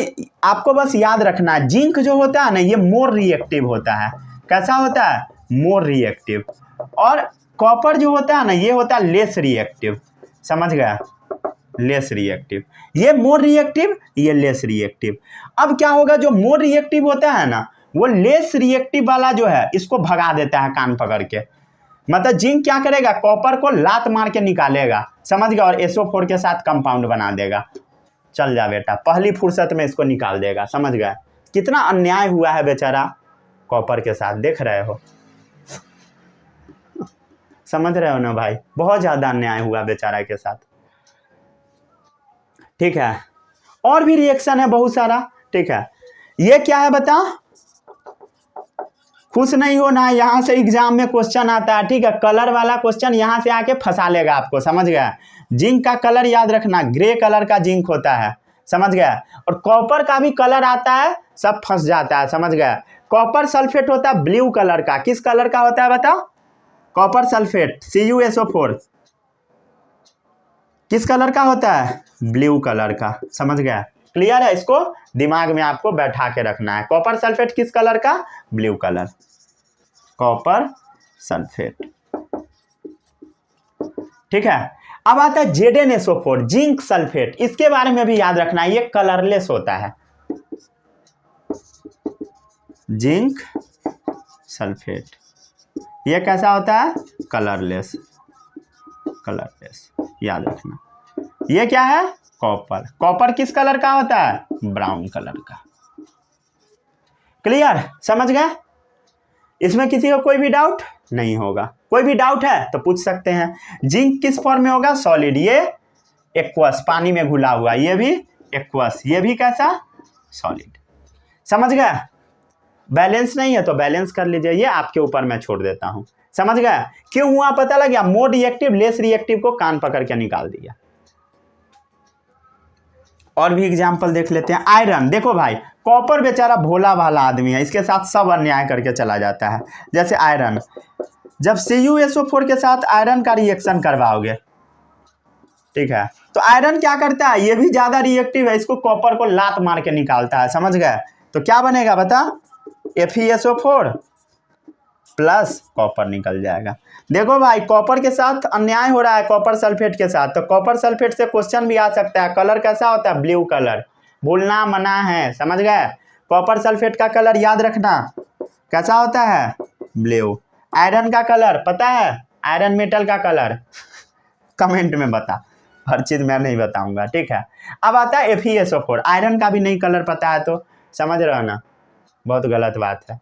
Speaker 1: आपको बस याद रखना है, जिंक जो होता है ना ये मोर रिएक्टिव होता है। कैसा होता है? More reactive. और कॉपर जो होता है ना ये होता है लेस रिएक्टिव। समझ गया। Less reactive. ये मोर रिएक्टिव, ये लेस रिएक्टिव। अब क्या होगा, जो मोर रिएक्टिव होता है ना वो लेस रिएक्टिव वाला जो है इसको भगा देता है कान पकड़ के। मतलब जिंक क्या करेगा? कॉपर को लात मार के निकालेगा। समझ गया। और SO4 के साथ कंपाउंड बना देगा। चल जा बेटा, पहली फुर्सत में इसको निकाल देगा। समझ गए। कितना अन्याय हुआ है बेचारा कॉपर के साथ, देख रहे हो? समझ रहे हो ना भाई? बहुत ज़्यादा अन्याय हुआ बेचारा के साथ, ठीक है। और भी रिएक्शन है बहुत सारा, ठीक है। ये क्या है बता? खुश नहीं हो ना, यहाँ से एग्जाम में क्वेश्चन आता है, ठीक है। कलर वाला क्वेश्चन यहाँ से आके फंसा लेगा आपको। समझ गया। जिंक का कलर याद रखना, ग्रे कलर का जिंक होता है। समझ गया। और कॉपर का भी कलर आता है, सब फंस जाता है। समझ गया। कॉपर सल्फेट होता है ब्लू कलर का। किस कलर का होता है बताओ? कॉपर सल्फेट CuSO4 किस कलर का होता है? ब्लू कलर का। समझ गया? क्लियर है? इसको दिमाग में आपको बैठा के रखना है। कॉपर सल्फेट किस कलर का? Blue colour, copper sulphate. ठीक है। अब आता है ZnSO4 जिंक सल्फेट। इसके बारे में भी याद रखना है, ये कलरलेस होता है। जिंक सल्फेट ये कैसा होता है? कलरलेस, कलरलेस याद रखना। ये क्या है? कॉपर। कॉपर किस कलर का होता है? ब्राउन कलर का। क्लियर? समझ गए? इसमें किसी को कोई भी डाउट नहीं होगा। कोई भी डाउट है तो पूछ सकते हैं। जिंक किस फॉर्म में होगा? सॉलिड। ये एक्वस, पानी में घुला हुआ। ये भी एक्वस, ये भी कैसा? सॉलिड। समझ गए? बैलेंस नहीं है तो बैलेंस कर लीजिए, ये आपके ऊपर मैं छोड़ देता हूं। समझ गए? क्यों हुआ पता लग गया? मोर रिएक्टिव लेस रिएक्टिव को कान पकड़ के निकाल दिया। और भी एग्जाम्पल देख लेते हैं। आयरन, देखो भाई, कॉपर बेचारा भोला भाला आदमी है, इसके साथ सब अन्याय करके चला जाता है। जैसे आयरन, जब CuSO4 के साथ आयरन का रिएक्शन करवाओगे, ठीक है, तो आयरन क्या करता है? ये भी ज्यादा रिएक्टिव है, इसको कॉपर को लात मार के निकालता है। समझ गए? तो क्या बनेगा बता? FeSO4 प्लस कॉपर निकल जाएगा। देखो भाई, कॉपर के साथ अन्याय हो रहा है, कॉपर सल्फेट के साथ। तो कॉपर सल्फेट से क्वेश्चन भी आ सकता है। कलर कैसा होता है? Blue colour. भूलना मना है। समझ गए? कॉपर सल्फेट का कलर याद रखना कैसा होता है? ब्लू। आयरन का कलर पता है? आयरन मेटल का कलर कमेंट में बता, हर चीज मैं नहीं बताऊंगा। ठीक है। अब आता है FeSO4। आयरन का भी नहीं कलर पता है तो समझ रहे हो ना, बहुत गलत बात है।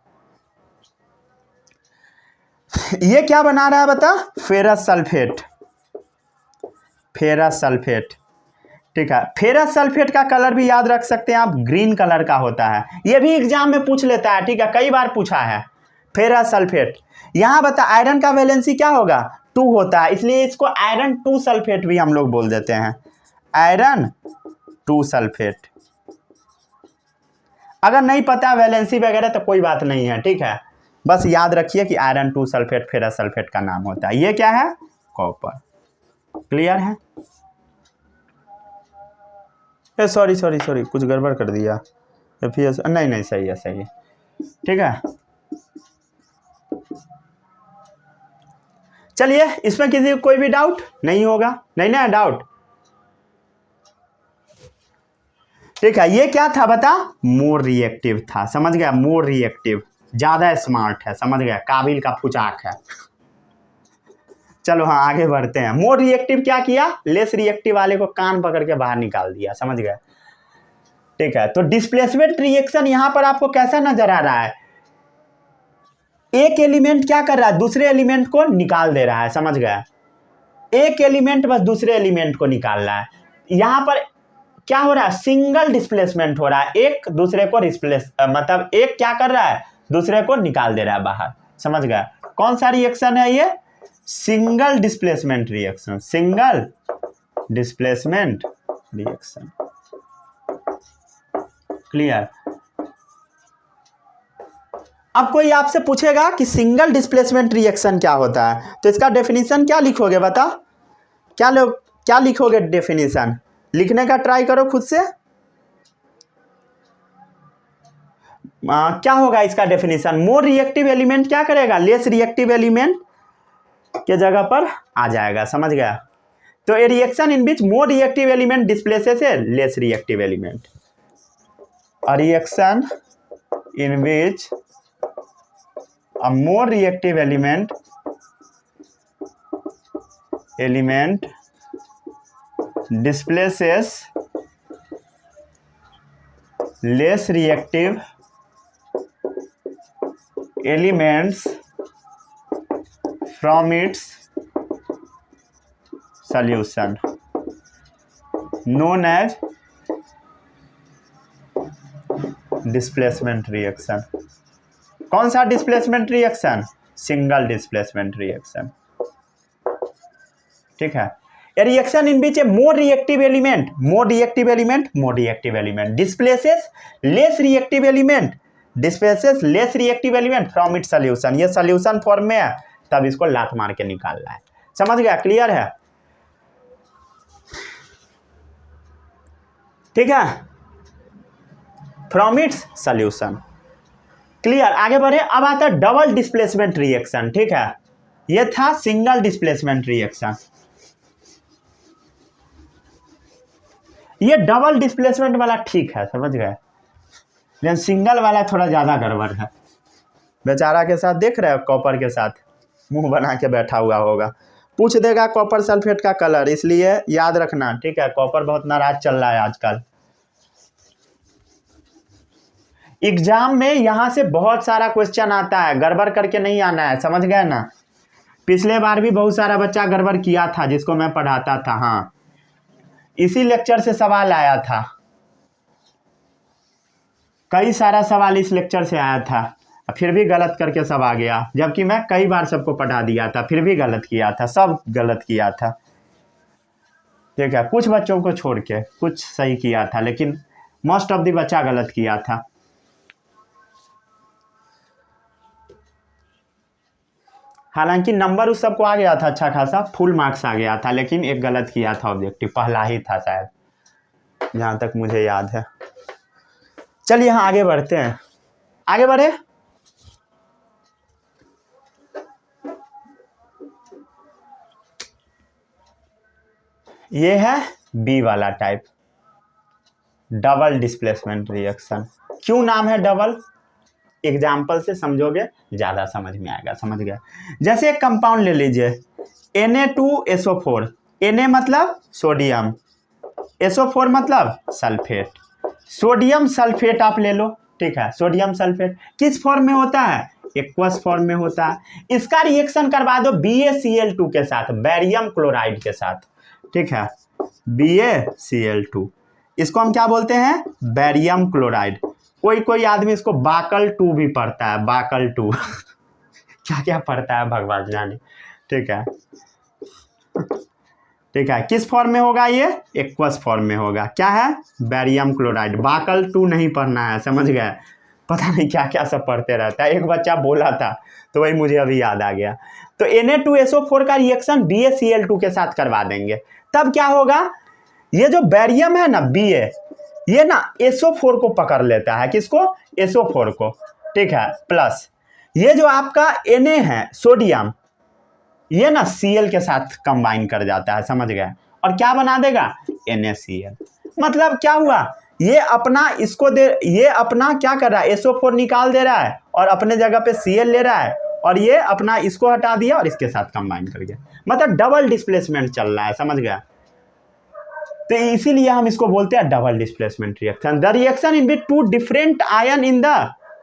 Speaker 1: ये क्या बना रहा है बता? Ferrous sulphate. फेरस सल्फेट, ठीक है। फेरस सल्फेट का कलर भी याद रख सकते हैं आप, ग्रीन कलर का होता है। ये भी एग्जाम में पूछ लेता है, ठीक है, कई बार पूछा है। फेरस सल्फेट यहां बता, आयरन का वैलेंसी क्या होगा? 2 होता है, इसलिए इसको आयरन 2 सल्फेट भी हम लोग बोल देते हैं। Iron 2 sulphate. अगर नहीं पता वैलेंसी वगैरह तो कोई बात नहीं है, ठीक है, बस याद रखिए कि आयरन 2 सल्फेट फेरस सल्फेट का नाम होता है। ये क्या है? कॉपर। क्लियर है? सॉरी कुछ गड़बड़ कर दिया। नहीं सही है, सही है, ठीक है। चलिए, इसमें किसी को कोई भी डाउट नहीं होगा? नहीं ना डाउट? ठीक है। ये क्या था बता? मोर रिएक्टिव था। समझ गया? मोर रिएक्टिव, ज्यादा स्मार्ट है। समझ गया? काबिल का फुचाक है। चलो हाँ, आगे बढ़ते हैं। मोर रिएक्टिव क्या किया? लेस रिएक्टिव वाले को कान पकड़ के बाहर निकाल दिया। समझ गए? ठीक है। तो डिस्प्लेसमेंट रिएक्शन यहां पर आपको कैसा नजर आ रहा है? एक एलिमेंट क्या कर रहा है? दूसरे एलिमेंट को निकाल दे रहा है। समझ गया? एक एलिमेंट बस दूसरे एलिमेंट को निकाल रहा है। यहां पर क्या हो रहा है? सिंगल डिस्प्लेसमेंट हो रहा है। एक दूसरे को मतलब एक क्या कर रहा है? दूसरे को निकाल दे रहा है बाहर। समझ गया? कौन सा रिएक्शन है ये? Single displacement reaction. Single displacement reaction. Clear? अब कोई आपसे पूछेगा कि सिंगल डिस्प्लेसमेंट रिएक्शन क्या होता है, तो इसका डेफिनेशन क्या लिखोगे बता? क्या लिखोगे डेफिनेशन? लिखने का ट्राई करो खुद से। क्या होगा इसका डेफिनेशन? मोर रिएक्टिव एलिमेंट क्या करेगा? लेस रिएक्टिव एलिमेंट के जगह पर आ जाएगा। समझ गया? तो ए reaction in which more reactive element displaces A less reactive element. A reaction in which a more reactive element displaces less reactive elements from its solution known as displacement reaction। कौन सा displacement reaction? Single displacement reaction. ठीक है। ए reaction in beach A more reactive element displaces less reactive element from its solution. ये solution form में है, तब इसको लात मार के निकालना है। समझ गया? क्लियर है? ठीक है, फ्रॉम इट्स सॉल्यूशन। क्लियर? आगे बढ़े। अब आता है डबल डिस्प्लेसमेंट रिएक्शन। ठीक है, ये था सिंगल डिस्प्लेसमेंट रिएक्शन, ये डबल डिस्प्लेसमेंट वाला ठीक है, समझ गए, लेकिन सिंगल वाला थोड़ा ज़्यादा गड़बड़ है। बेचारा के साथ देख रहे हो, कॉपर के साथ मुंह बना के बैठा हुआ होगा, पूछ देगा कॉपर सल्फेट का कलर, इसलिए याद रखना। ठीक है, कॉपर बहुत नाराज चल रहा है आजकल। एग्जाम में यहाँ से बहुत सारा क्वेश्चन आता है, गड़बड़ करके नहीं आना है, समझ गए ना। पिछले बार भी बहुत सारा बच्चा गड़बड़ किया था जिसको मैं पढ़ाता था। हाँ, इसी लेक्चर से सवाल आया था, कई सारा सवाल इस लेक्चर से आया था, फिर भी गलत करके सब आ गया, जबकि मैं कई बार सबको पढ़ा दिया था, फिर भी गलत किया था, सब गलत किया था। ठीक है, कुछ बच्चों को छोड़ के कुछ सही किया था, लेकिन मोस्ट ऑफ द बच्चा गलत किया था। हालांकि नंबर उस सबको आ गया था अच्छा खासा, फुल मार्क्स आ गया था, लेकिन एक गलत किया था ऑब्जेक्टिव, पहला ही था शायद, जहाँ तक मुझे याद है। चलिए यहाँ आगे बढ़ते हैं, आगे बढ़े। ये है बी वाला टाइप, डबल डिस्प्लेसमेंट रिएक्शन। क्यों नाम है डबल? एग्जाम्पल से समझोगे ज़्यादा समझ में आएगा, समझ गया। जैसे एक कंपाउंड ले लीजिए Na2SO4, Na मतलब सोडियम, SO4 मतलब सल्फेट, सोडियम सल्फेट आप ले लो। ठीक है, सोडियम सल्फेट किस फॉर्म में होता है? एक्वस फॉर्म में होता है। इसका रिएक्शन करवा दो BaCl2 के साथ, बैरियम क्लोराइड के साथ। ठीक है, BaCl2, इसको हम क्या बोलते हैं? Barium chloride. कोई कोई आदमी इसको बाकल 2 भी पढ़ता है, बाकल 2 क्या क्या पढ़ता है भगवान जाने। ठीक है, ठीक है, किस फॉर्म में होगा ये? एक्वस फॉर्म में होगा। क्या है? Barium chloride. बाकल 2 नहीं पढ़ना है, समझ गए। पता नहीं क्या क्या सब पढ़ते रहता है, एक बच्चा बोला था तो वही मुझे अभी याद आ गया। तो Na2SO4 का रिएक्शन BaCl2 के साथ करवा देंगे, तब क्या होगा? ये जो बैरियम है ना Ba, ये ना SO4 को पकड़ लेता है। किसको? SO4 को। ठीक है, प्लस ये जो आपका Na है सोडियम, ये ना Cl के साथ कंबाइन कर जाता है, समझ गए, और क्या बना देगा? NaCl। मतलब क्या हुआ? ये अपना इसको दे, ये अपना क्या कर रहा है? SO4 निकाल दे रहा है और अपने जगह पे Cl ले रहा है, और ये अपना इसको हटा दिया और इसके साथ कंबाइन कर गया। मतलब डबल डिस्प्लेसमेंट चल रहा है, समझ गया। तो इसीलिए हम इसको बोलते हैं double displacement reaction. The reaction in which two different ion in the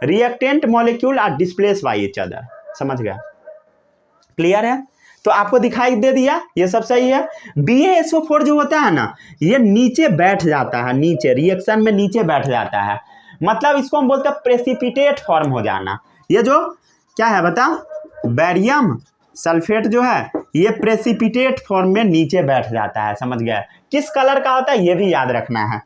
Speaker 1: reactant molecule are displace by each other. समझ गया? क्लियर है? तो आपको दिखाई दे दिया, ये सब सही है। BaSO4 जो होता है ना, ये नीचे बैठ जाता है, नीचे रिएक्शन में नीचे बैठ जाता है, मतलब इसको हम बोलते हैं प्रेसिपिटेट फॉर्म हो जाना। ये जो क्या है बता, बैरियम सल्फेट जो है ये प्रेसिपिटेट फॉर्म में नीचे बैठ जाता है, समझ गया। किस कलर का होता है ये भी याद रखना है,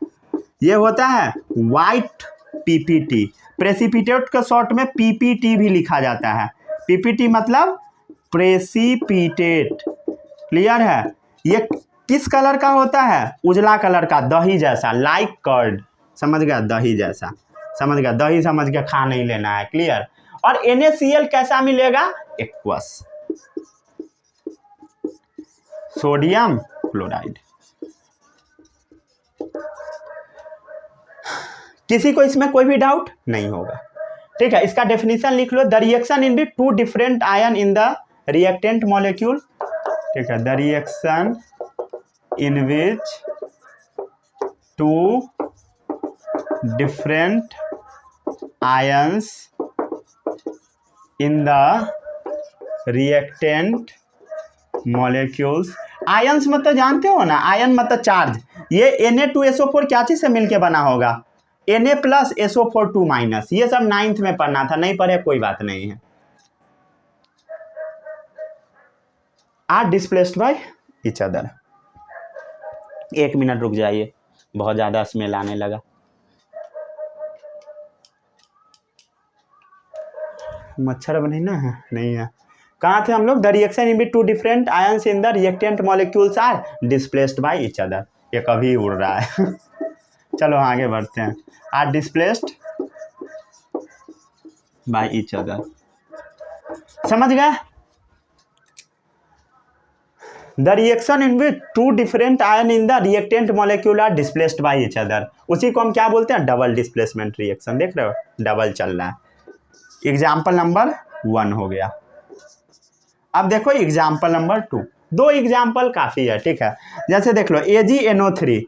Speaker 1: ये होता है वाइट PPT। प्रेसिपिटेट के शॉर्ट में PPT भी लिखा जाता है। PPT मतलब प्रेसिपिटेट। क्लियर है? ये किस कलर का होता है? उजला कलर का, दही जैसा, लाइक कर्ड। समझ गया? दही जैसा, समझ गया। दही समझ के खा नहीं लेना है। क्लियर? और NaCl कैसा मिलेगा? Aqueous, sodium chloride. किसी को इसमें कोई भी डाउट नहीं होगा? ठीक है, इसका डेफिनेशन लिख लो। The reaction in which two different ion in the reactant molecule. ठीक है, the reaction in which two different ions in the reactant molecules. Ions मतलब जानते हो ना, आयन मतलब चार्ज। ये Na2SO4 क्या चीज से मिलके बना होगा? Na plus SO4 2 minus. ये सब 9th में पढ़ना था, नहीं पढ़े कोई बात नहीं है। Are displaced by each other. 1 minute रुक जाइए, बहुत ज्यादा स्मेल आने लगा। मच्छर बने ना है? नहीं है, कहाँ थे हम लोग? The reaction in between two different ions in the reactant molecules are displaced by each other. ये कभी उड़ रहा है चलो आगे बढ़ते हैं। Are displaced by each other, समझ गए? The reaction in which two different ion in the reactant molecule are displaced by each other, उसी को हम क्या बोलते हैं? Double displacement reaction. देख रहे हो, डबल चल रहा है। एग्जाम्पल नंबर 1 हो गया। अब देखो एग्जाम्पल नंबर 2। 2 एग्जाम्पल काफ़ी है, ठीक है। जैसे देख लो AgNO3,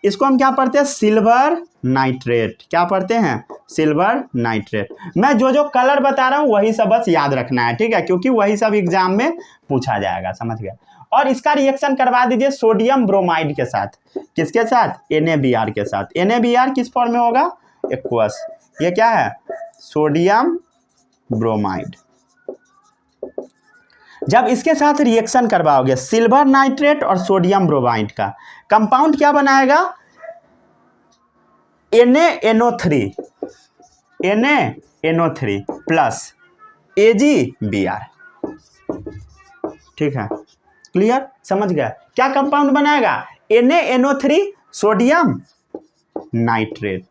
Speaker 1: इसको हम क्या पढ़ते हैं? Silver nitrate. क्या पढ़ते हैं? Silver nitrate. मैं जो जो कलर बता रहा हूँ वही सब बस याद रखना है, ठीक है, क्योंकि वही सब एग्जाम में पूछा जाएगा, समझ गए? और इसका रिएक्शन करवा दीजिए सोडियम ब्रोमाइड के साथ। किसके साथ? NaBr के साथ। NaBr किस फॉर्म में होगा? एक्वस। ये क्या है? Sodium bromide. जब इसके साथ रिएक्शन करवाओगे सिल्वर नाइट्रेट और सोडियम ब्रोमाइड का कंपाउंड क्या बनाएगा? NaNO3 प्लस AgBr, ठीक है, क्लियर? समझ गया? क्या कंपाउंड बनाएगा? NaNO3 सोडियम नाइट्रेट,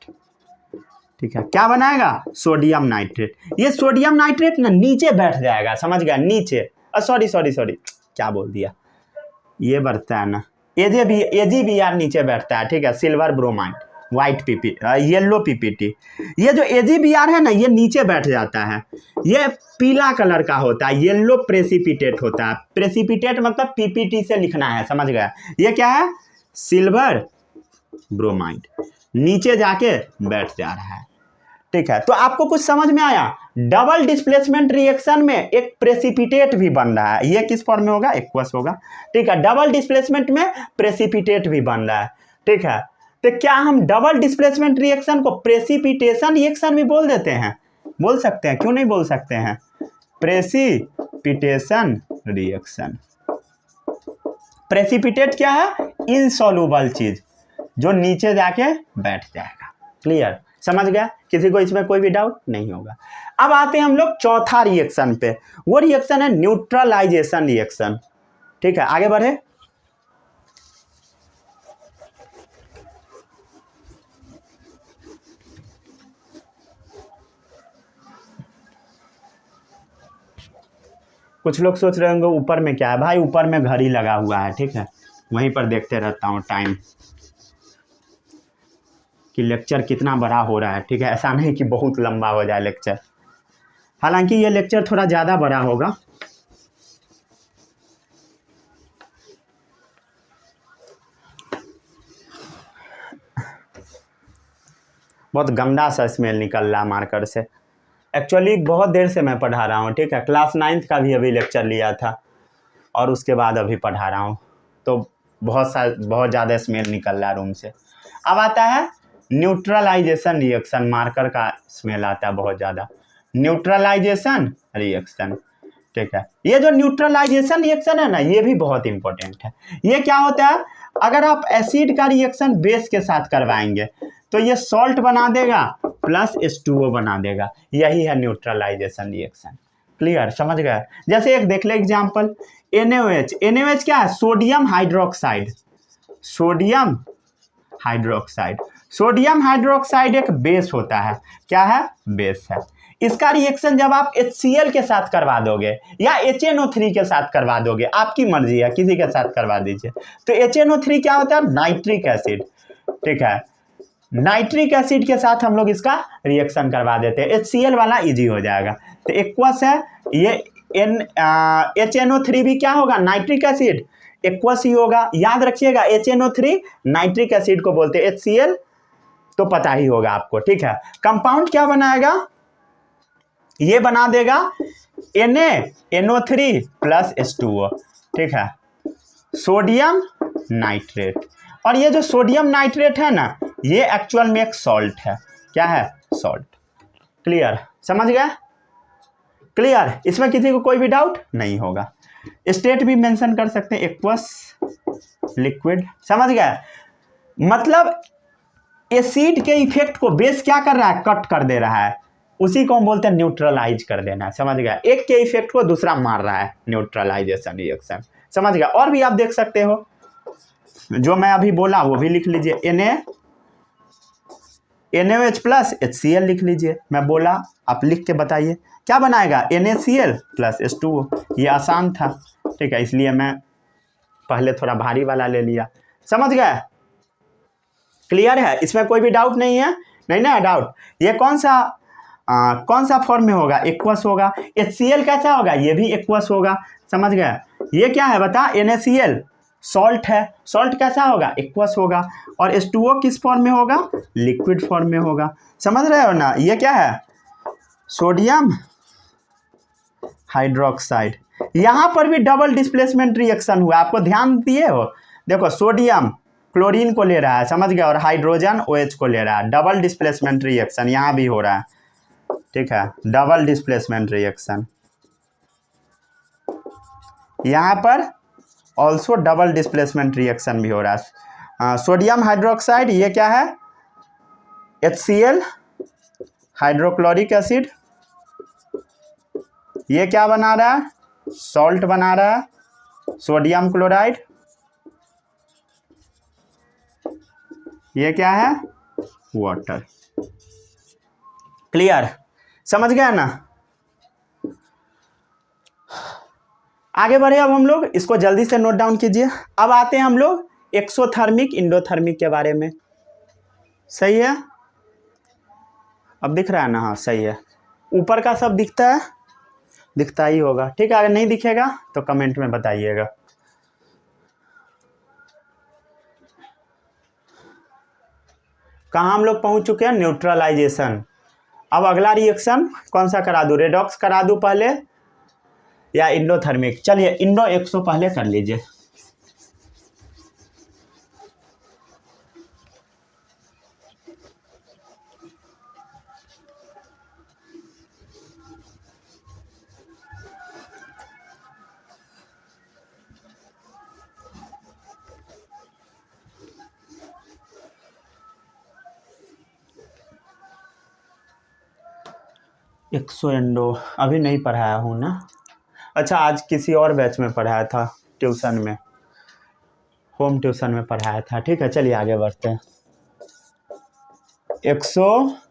Speaker 1: ठीक है। क्या बनाएगा? Sodium nitrate. ये सोडियम नाइट्रेट ना नीचे बैठ जाएगा, समझ गया? नीचे, सॉरी क्या बोल दिया, ये बढ़ता है ना, AgBr नीचे बैठता है, ठीक है। Silver bromide, white yellow PPT। ये जो AgBr है ना, ये नीचे बैठ जाता है। ये पीला कलर का होता है, येलो प्रेसिपिटेट होता है। प्रेसिपिटेट मतलब PPT से लिखना है, समझ गया? ये क्या है? सिल्वर ब्रोमाइड नीचे जाके बैठ जा रहा है, ठीक है। तो आपको कुछ समझ में आया? डबल डिस्प्लेसमेंट रिएक्शन में एक प्रेसिपिटेट भी बन रहा है। ये किस फॉर्म में होगा? एक्वस होगा, ठीक है। डबल डिस्प्लेसमेंट में प्रेसिपिटेट भी बन रहा है, ठीक है। तो क्या हम डबल डिस्प्लेसमेंट रिएक्शन को प्रेसिपिटेशन रिएक्शन भी बोल देते हैं? बोल सकते हैं, क्यों नहीं बोल सकते हैं? Precipitation reaction. प्रेसिपिटेट क्या है? इनसॉल्युबल चीज जो नीचे जाके बैठ जाएगा, क्लियर? समझ गया? किसी को इसमें कोई भी डाउट नहीं होगा। अब आते हैं हम लोग चौथा रिएक्शन पे। वो रिएक्शन है न्यूट्रलाइजेशन रिएक्शन, ठीक है। आगे बढ़े। कुछ लोग सोच रहे होंगे ऊपर में क्या है? भाई ऊपर में घड़ी लगा हुआ है, ठीक है, वहीं पर देखते रहता हूँ टाइम कि लेक्चर कितना बड़ा हो रहा है, ठीक है। ऐसा नहीं कि बहुत लंबा हो जाए लेक्चर, हालांकि ये लेक्चर थोड़ा ज़्यादा बड़ा होगा। बहुत गंदा सा स्मेल निकल रहा मार्कर से। एक्चुअली बहुत देर से मैं पढ़ा रहा हूँ, ठीक है। क्लास 9th का भी अभी लेक्चर लिया था और उसके बाद अभी पढ़ा रहा हूँ, तो बहुत ज़्यादा स्मेल निकल रहा रूम से। अब आता है न्यूट्रलाइजेशन रिएक्शन। मार्कर का स्मेल आता है बहुत ज़्यादा। न्यूट्रलाइजेशन रिएक्शन, ठीक है। ये जो न्यूट्रलाइजेशन रिएक्शन है ना, ये भी बहुत इंपॉर्टेंट है। ये क्या होता है? अगर आप एसिड का रिएक्शन बेस के साथ करवाएंगे तो ये सॉल्ट बना देगा प्लस H2O बना देगा। यही है न्यूट्रलाइजेशन रिएक्शन, क्लियर? समझ गए? जैसे एक देख ले एग्जाम्पल, NaOH। NaOH क्या है? Sodium hydroxide. Sodium hydroxide. Sodium hydroxide एक बेस होता है। क्या है? बेस है। इसका रिएक्शन जब आप HCl के साथ करवा दोगे या HNO3 के साथ करवा दोगे, आपकी मर्जी है, किसी के साथ करवा दीजिए। तो HNO3 क्या होता है? नाइट्रिक एसिड, ठीक है। नाइट्रिक एसिड के साथ हम लोग इसका रिएक्शन करवा देते हैं, HCl वाला इजी हो जाएगा। तो एक्वस है ये। HNO3 भी क्या होगा? नाइट्रिक एसिड, एक्वस ही होगा। याद रखिएगा, HNO3 नाइट्रिक एसिड को बोलते हैं। HCl तो पता ही होगा आपको, ठीक है। कंपाउंड क्या बनाएगा? ये बना देगा NaNO3 प्लस H2O, ठीक है, सोडियम नाइट्रेट। और ये जो सोडियम नाइट्रेट है ना, ये एक्चुअल में एक सॉल्ट है। क्या है? Salt, clear? समझ गया? क्लियर? इसमें किसी को कोई भी डाउट नहीं होगा। स्टेट भी मेंशन कर सकते हैं, एक्वस लिक्विड। समझ गया? मतलब एसिड के इफेक्ट को बेस क्या कर रहा है? कट कर दे रहा है। उसी को हम बोलते हैं न्यूट्रलाइज कर देना, समझ गया। एक के इफेक्ट को दूसरा मार रहा है, न्यूट्रलाइजेशन रिएक्शन, समझ गया। और भी आप देख सकते हो, जो मैं अभी बोला वो भी लिख लीजिए, NaOH प्लस HCl लिख लीजिए, मैं बोला आप लिख के बताइए क्या बनाएगा, NaCl प्लस H2O। ये आसान था, ठीक है, इसलिए मैं पहले थोड़ा भारी वाला ले लिया, समझ गए, क्लियर है, इसमें कोई भी डाउट नहीं है, नहीं ना डाउट। ये कौन सा फॉर्म में होगा, एक्वस होगा। HCl कैसा होगा, ये भी एक्वस होगा, समझ गए। ये क्या है बता, NaCl सॉल्ट है, सॉल्ट कैसा होगा, एक्वस होगा। और H2O किस फॉर्म में होगा, लिक्विड फॉर्म में होगा, समझ रहे हो ना। ये क्या है, सोडियम हाइड्रोक्साइड। यहाँ पर भी डबल डिस्प्लेसमेंट रिएक्शन हुआ, आपको ध्यान दिए हो, देखो सोडियम क्लोरीन को ले रहा है, समझ गया, और हाइड्रोजन OH को ले रहा है, डबल डिस्प्लेसमेंट रिएक्शन यहाँ भी हो रहा है, ठीक है, डबल डिस्प्लेसमेंट रिएक्शन यहाँ पर ऑल्सो डबल डिस्प्लेसमेंट रिएक्शन भी हो रहा है। सोडियम हाइड्रोक्साइड, ये क्या है, HCl हाइड्रोक्लोरिक एसिड, ये क्या बना रहा है, सॉल्ट बना रहा है, सोडियम क्लोराइड, ये क्या है, वाटर। क्लियर, समझ गया ना। आगे बढ़े अब हम लोग, इसको जल्दी से नोट डाउन कीजिए। अब आते हैं हम लोग एक्सोथर्मिक इंडोथर्मिक के बारे में, सही है, अब दिख रहा है ना, हाँ सही है, ऊपर का सब दिखता है, दिखता ही होगा, ठीक है, अगर नहीं दिखेगा तो कमेंट में बताइएगा। कहाँ हम लोग पहुंच चुके हैं, न्यूट्रलाइजेशन। अब अगला रिएक्शन कौन सा करा दूँ, रेडॉक्स करा दूँ पहले या इंडोथर्मिक। चलिए इंडो 100 पहले कर लीजिए। एक्सो एंडो अभी नहीं पढ़ाया हूँ ना, अच्छा आज किसी और बैच में पढ़ाया था, ट्यूशन में, होम ट्यूशन में पढ़ाया था, ठीक है। चलिए आगे बढ़ते हैं। एक्सोथर्मिक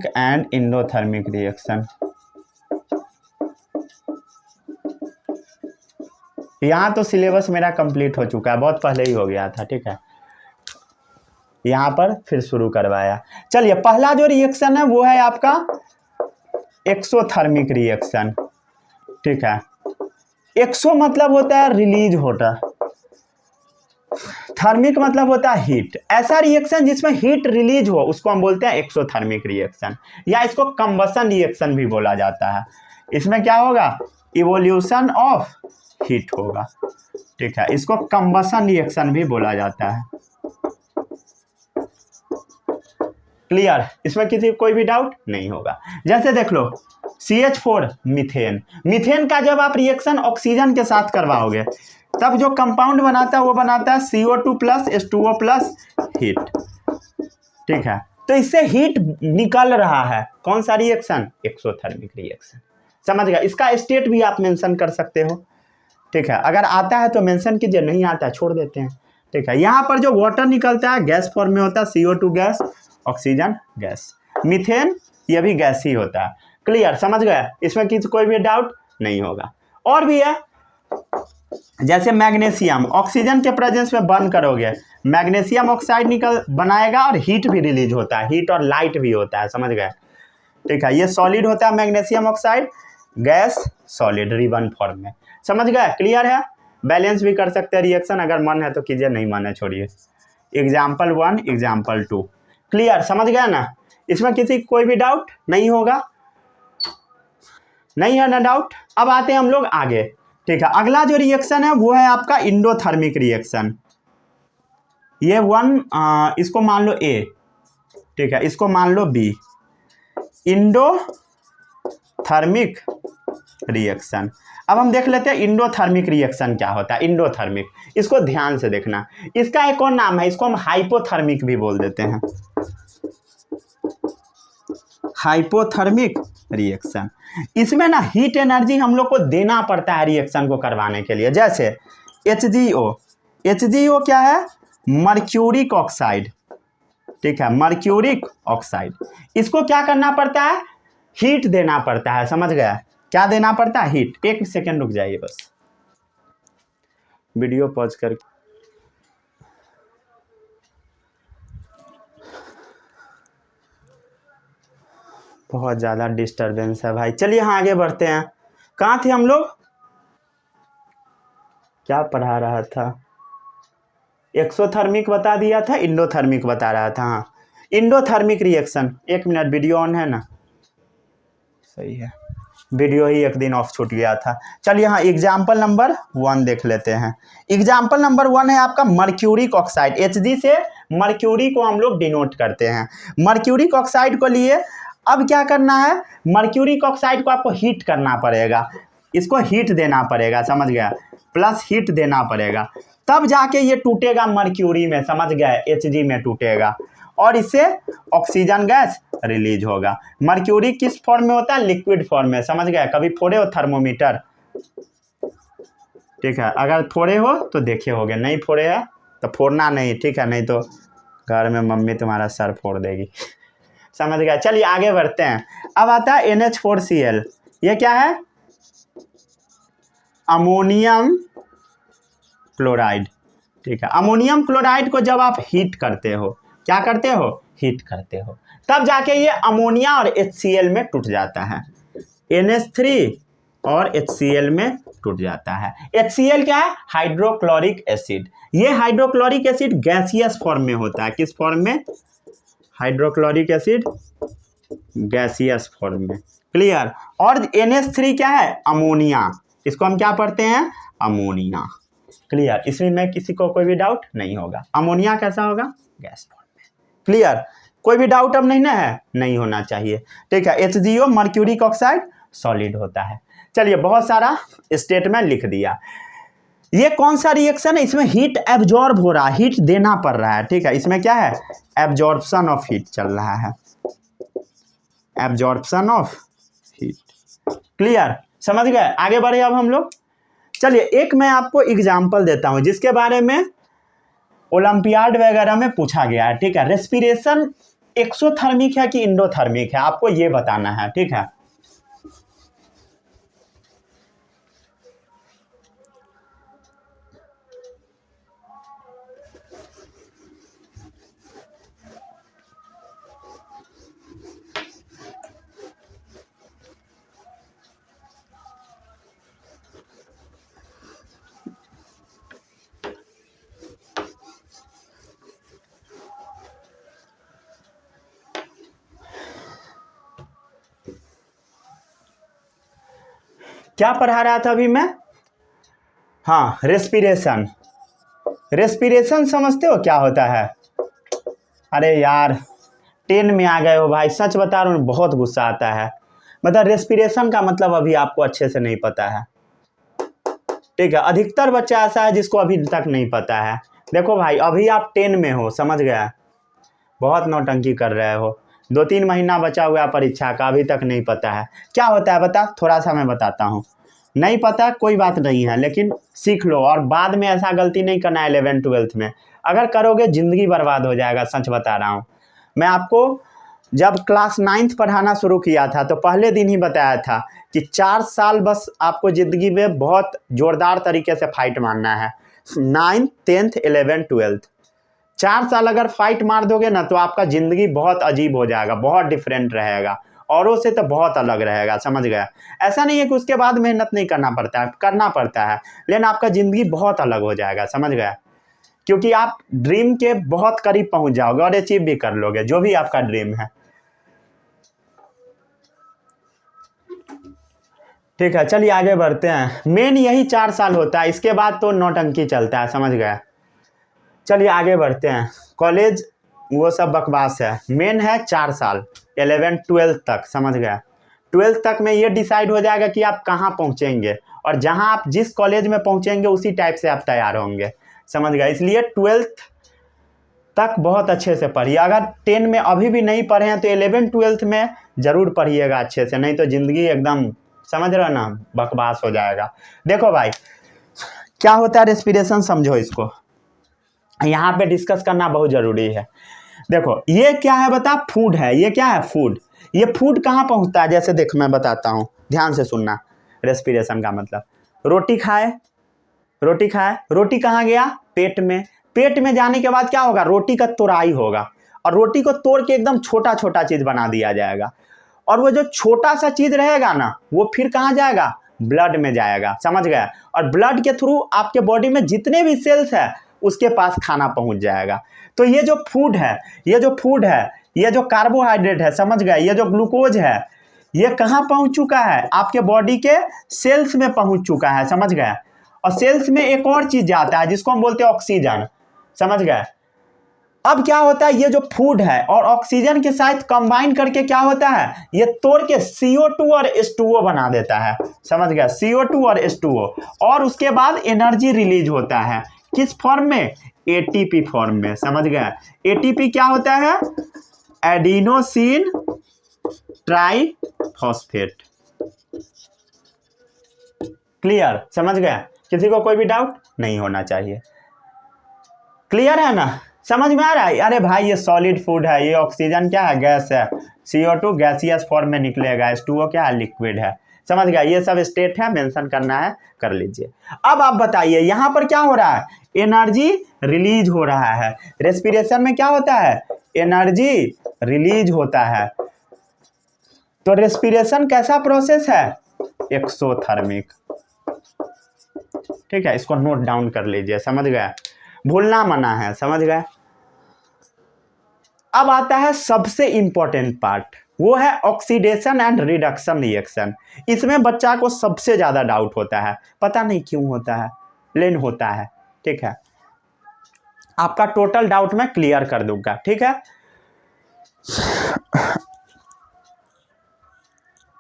Speaker 1: एंड इंडोथर्मिक रिएक्शन, यहाँ तो सिलेबस मेरा कंप्लीट हो चुका है, बहुत पहले ही हो गया था, ठीक है, यहाँ पर फिर शुरू करवाया। चलिए पहला जो रिएक्शन है वो है आपका एक्सोथर्मिक रिएक्शन, ठीक है। एक्सो मतलब होता है रिलीज होता, थर्मिक मतलब होता है हीट। ऐसा रिएक्शन जिसमें हीट रिलीज हो उसको हम बोलते हैं एक्सोथर्मिक रिएक्शन, या इसको कंबसन रिएक्शन भी बोला जाता है। इसमें क्या होगा, इवोल्यूशन ऑफ हीट होगा, ठीक है, इसको कंबसन रिएक्शन भी बोला जाता है। क्लियर, इसमें किसी कोई भी डाउट नहीं होगा। जैसे देख लो CH4 मीथेन, मीथेन का जब आप रिएक्शन ऑक्सीजन के साथ करवाओगे तब जो कंपाउंड बनाता है वो बनाता है CO2 plus H2O plus heat, ठीक है। तो इससे हीट निकल रहा है, कौन सा रिएक्शन, एक्सोथर्मिक रिएक्शन, समझ गया। इसका स्टेट भी आप मेंशन कर सकते हो, ठीक है, अगर आता है तो मेंशन कीजिए, नहीं आता है छोड़ देते हैं, ठीक है। यहाँ पर जो वाटर निकलता है गैस फॉर्म में होता है, CO2 gas, oxygen gas, methane ये भी गैस ही होता है। क्लियर, समझ गए, इसमें किसी कोई भी डाउट नहीं होगा। और भी है, जैसे मैग्नीशियम, ऑक्सीजन के प्रेजेंस में बर्न करोगे मैग्नीशियम ऑक्साइड निकल बनाएगा और हीट भी रिलीज होता है, हीट और लाइट भी होता है, समझ गए, ठीक है। ये सॉलिड होता है magnesium oxide, gas solid ribbon form में, समझ गए। क्लियर है, बैलेंस भी कर सकते हैं रिएक्शन, अगर मन है तो कीजिए, नहीं मन है छोड़िए। एग्जाम्पल 1 एग्जाम्पल 2, क्लियर, समझ गया ना। इसमें किसी कोई भी डाउट नहीं होगा, नहीं है ना डाउट। अब आते हैं हम लोग आगे, ठीक है। अगला जो रिएक्शन है वो है आपका इंडोथर्मिक रिएक्शन। ये इसको मान लो A, ठीक है, इसको मान लो B, इंडोथर्मिक रिएक्शन। अब हम देख लेते हैं इंडोथर्मिक रिएक्शन क्या होता है। इंडोथर्मिक, इसको ध्यान से देखना, इसका एक और नाम है, इसको हम हाइपोथर्मिक भी बोल देते हैं। Hypothermic reaction. इसमें ना हीट एनर्जी हम लोग को देना पड़ता है रिएक्शन को करवाने के लिए। जैसे HgO, HgO क्या है? मर्क्यूरिक ऑक्साइड, ठीक है, मर्क्यूरिक ऑक्साइड। इसको क्या करना पड़ता है? हीट देना पड़ता है, समझ गया? क्या देना पड़ता है? हीट। एक सेकेंड रुक जाइए बस, वीडियो पॉज करके। बहुत ज़्यादा डिस्टरबेंस है भाई। चलिए हाँ आगे बढ़ते हैं। कहाँ थे हम लोग? क्या पढ़ा रहा था? एक्सोथर्मिक बता दिया था, इंडोथर्मिक बता रहा था। हाँ, इंडोथर्मिक रिएक्शन। एक मिनट, वीडियो ऑन है ना? सही है, वीडियो ही एक दिन ऑफ छूट गया था। चलिए हाँ, एग्जाम्पल नंबर 1 देख लेते हैं। एग्जाम्पल नंबर 1 है आपका मर्क्यूरिक ऑक्साइड। Hg से मर्क्यूरी को हम लोग डिनोट करते हैं। मर्क्यूरिक ऑक्साइड को लिए अब क्या करना है? मर्क्यूरिक ऑक्साइड को आपको हीट करना पड़ेगा, इसको हीट देना पड़ेगा, समझ गया? प्लस हीट देना पड़ेगा, तब जाके ये टूटेगा मर्क्यूरी में, समझ गया? Hg में टूटेगा और इससे ऑक्सीजन गैस रिलीज होगा। मर्क्यूरी किस फॉर्म में होता है? लिक्विड फॉर्म में, समझ गया? कभी फोड़े हो थर्मोमीटर? ठीक है, अगर फोड़े हो तो देखे होगे, नहीं फोड़े है तो फोड़ना नहीं, ठीक है? नहीं तो घर में मम्मी तुम्हारा सर फोड़ देगी। समझ गया? चलिए आगे बढ़ते हैं। अब आता है NH4Cl। ये क्या है? अमोनियम क्लोराइड, ठीक है। अमोनियम क्लोराइड को जब आप हीट करते हो, क्या करते हो? हीट करते हो, तब जाके ये अमोनिया और HCl में टूट जाता है। NH3 और HCl में टूट जाता है। HCl क्या है? Hydrochloric acid. ये हाइड्रोक्लोरिक एसिड गैसियस फॉर्म में होता है। किस फॉर्म में? हाइड्रोक्लोरिक एसिड गैसियस फॉर्म में। क्लियर? और NH3 क्या है? अमोनिया। इसको हम क्या पढ़ते हैं? अमोनिया। क्लियर? इसमें किसी को कोई भी डाउट नहीं होगा। अमोनिया कैसा होगा? गैस फॉर्म में। क्लियर? कोई भी डाउट अब नहीं ना है? नहीं होना चाहिए, ठीक है। HgO मर्क्यूरिक ऑक्साइड सॉलिड होता है। चलिए, बहुत सारा स्टेटमेंट लिख दिया। ये कौन सा रिएक्शन है? इसमें हीट एब्जॉर्ब हो रहा है, हीट देना पड़ रहा है, ठीक है। इसमें क्या है? एब्जॉर्प्शन ऑफ हीट चल रहा है, एब्जॉर्प्शन ऑफ हीट। क्लियर? समझ गए? आगे बढ़े अब हम लोग। चलिए, एक मैं आपको एग्जाम्पल देता हूं जिसके बारे में ओलंपियाड वगैरह में पूछा गया है, ठीक है। रेस्पिरेशन एक्सोथर्मिक है कि इंडोथर्मिक है, आपको ये बताना है, ठीक है। क्या पढ़ा रहा था अभी मैं? हाँ, रेस्पिरेशन। रेस्पिरेशन समझते हो क्या होता है? अरे यार, 10 में आ गए हो भाई, सच बता रहा हूँ, बहुत गुस्सा आता है। मतलब रेस्पिरेशन का मतलब अभी आपको अच्छे से नहीं पता है, ठीक है। अधिकतर बच्चा ऐसा है जिसको अभी तक नहीं पता है। देखो भाई, अभी आप 10 में हो, समझ गया? बहुत नौटंकी कर रहे हो। 2-3 महीना बचा हुआ परीक्षा का, अभी तक नहीं पता है क्या होता है। बता, थोड़ा सा मैं बताता हूँ। नहीं पता कोई बात नहीं है, लेकिन सीख लो और बाद में ऐसा गलती नहीं करना है। 11th-12th में अगर करोगे ज़िंदगी बर्बाद हो जाएगा, सच बता रहा हूँ। मैं आपको जब क्लास 9th पढ़ाना शुरू किया था तो पहले दिन ही बताया था कि 4 साल बस आपको ज़िंदगी में बहुत ज़ोरदार तरीके से फाइट मारना है। 9th, 10th, 11th, 12th 4 साल अगर फाइट मार दोगे ना तो आपका ज़िंदगी बहुत अजीब हो जाएगा, बहुत डिफरेंट रहेगा, औरों से तो बहुत अलग रहेगा, समझ गया? ऐसा नहीं है कि उसके बाद मेहनत नहीं करना पड़ता है, करना पड़ता है, लेकिन आपका ज़िंदगी बहुत अलग हो जाएगा, समझ गया? क्योंकि आप ड्रीम के बहुत करीब पहुंच जाओगे और अचीव भी कर लोगे जो भी आपका ड्रीम है, ठीक है। चलिए आगे बढ़ते हैं। मेन यही 4 साल होता है, इसके बाद तो नौटंकी चलता है, समझ गया? चलिए आगे बढ़ते हैं। कॉलेज वो सब बकवास है, मेन है 4 साल 11th-12th तक, समझ गया? 12th तक में ये डिसाइड हो जाएगा कि आप कहाँ पहुँचेंगे और जहाँ आप जिस कॉलेज में पहुँचेंगे उसी टाइप से आप तैयार होंगे, समझ गया? इसलिए 12th तक बहुत अच्छे से पढ़िए। अगर 10 में अभी भी नहीं पढ़े हैं तो 11 12 में ज़रूर पढ़िएगा अच्छे से, नहीं तो ज़िंदगी एकदम समझ रहे हो ना बकवास हो जाएगा। देखो भाई क्या होता है रेस्पिरेशन, समझो इसको, यहाँ पे डिस्कस करना बहुत ज़रूरी है। देखो ये क्या है बता, फूड है, ये क्या है फूड। ये फूड कहाँ पहुँचता है, जैसे देख मैं बताता हूँ, ध्यान से सुनना। रेस्पिरेशन का मतलब रोटी खाए, रोटी खाए, रोटी कहाँ गया, पेट में, पेट में जाने के बाद क्या होगा, रोटी का तोड़ाई होगा और रोटी को तोड़ के एकदम छोटा छोटा चीज़ बना दिया जाएगा और वो जो छोटा सा चीज़ रहेगा ना वो फिर कहाँ जाएगा, ब्लड में जाएगा, समझ गया। और ब्लड के थ्रू आपके बॉडी में जितने भी सेल्स है उसके पास खाना पहुंच जाएगा। तो ये जो फूड है, ये जो फूड है, ये जो कार्बोहाइड्रेट है, समझ गए, ये जो ग्लूकोज है, ये कहाँ पहुंच चुका है, आपके बॉडी के सेल्स में पहुंच चुका है, समझ गए। और सेल्स में एक और चीज जाता है जिसको हम बोलते हैं ऑक्सीजन, समझ गए। अब क्या होता है, ये जो फूड है और ऑक्सीजन के साथ कंबाइन करके क्या होता है, ये तोड़ के CO2 और H2O बना देता है, समझ गया, CO2 और H2O। और उसके बाद एनर्जी रिलीज होता है, किस फॉर्म में, ATP फॉर्म में, समझ गया। ATP क्या होता है, एडिनोसिन ट्राइफॉस्फेट। क्लियर, समझ गया, किसी को कोई भी डाउट नहीं होना चाहिए, क्लियर है ना, समझ में आ रहा है। अरे भाई ये सॉलिड फूड है, ये ऑक्सीजन क्या है, गैस है, CO2 गैसियस फॉर्म में निकलेगा, H2O क्या है, लिक्विड है, समझ गया। ये सब स्टेट है, मेंशन करना है कर लीजिए। अब आप बताइए यहाँ पर क्या हो रहा है, एनर्जी रिलीज हो रहा है। रेस्पिरेशन में क्या होता है, एनर्जी रिलीज होता है। तो रेस्पिरेशन कैसा प्रोसेस है, एक्सोथर्मिक, ठीक है, इसको नोट डाउन कर लीजिए, समझ गए, भूलना मना है, समझ गए। अब आता है सबसे इंपॉर्टेंट पार्ट, वो है ऑक्सीडेशन एंड रिडक्शन रिएक्शन। इसमें बच्चा को सबसे ज़्यादा डाउट होता है, पता नहीं क्यों होता है, लेकिन होता है, ठीक है। आपका टोटल डाउट मैं क्लियर कर दूंगा, ठीक है।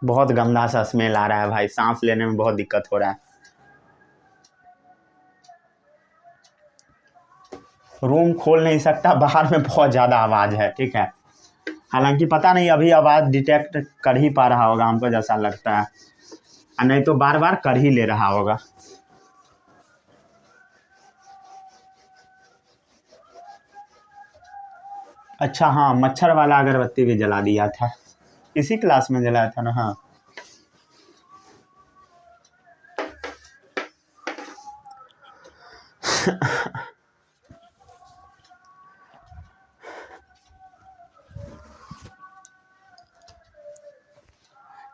Speaker 1: बहुत गंदा सा स्मेल आ रहा है भाई, सांस लेने में बहुत दिक्कत हो रहा है। रूम खोल नहीं सकता, बाहर में बहुत ज़्यादा आवाज़ है, ठीक है। हालांकि पता नहीं अभी आवाज़ डिटेक्ट कर ही पा रहा होगा, हमको जैसा लगता है, नहीं तो बार बार कर ही ले रहा होगा। अच्छा हाँ, मच्छर वाला अगरबत्ती भी जला दिया था, इसी क्लास में जलाया था ना, हाँ।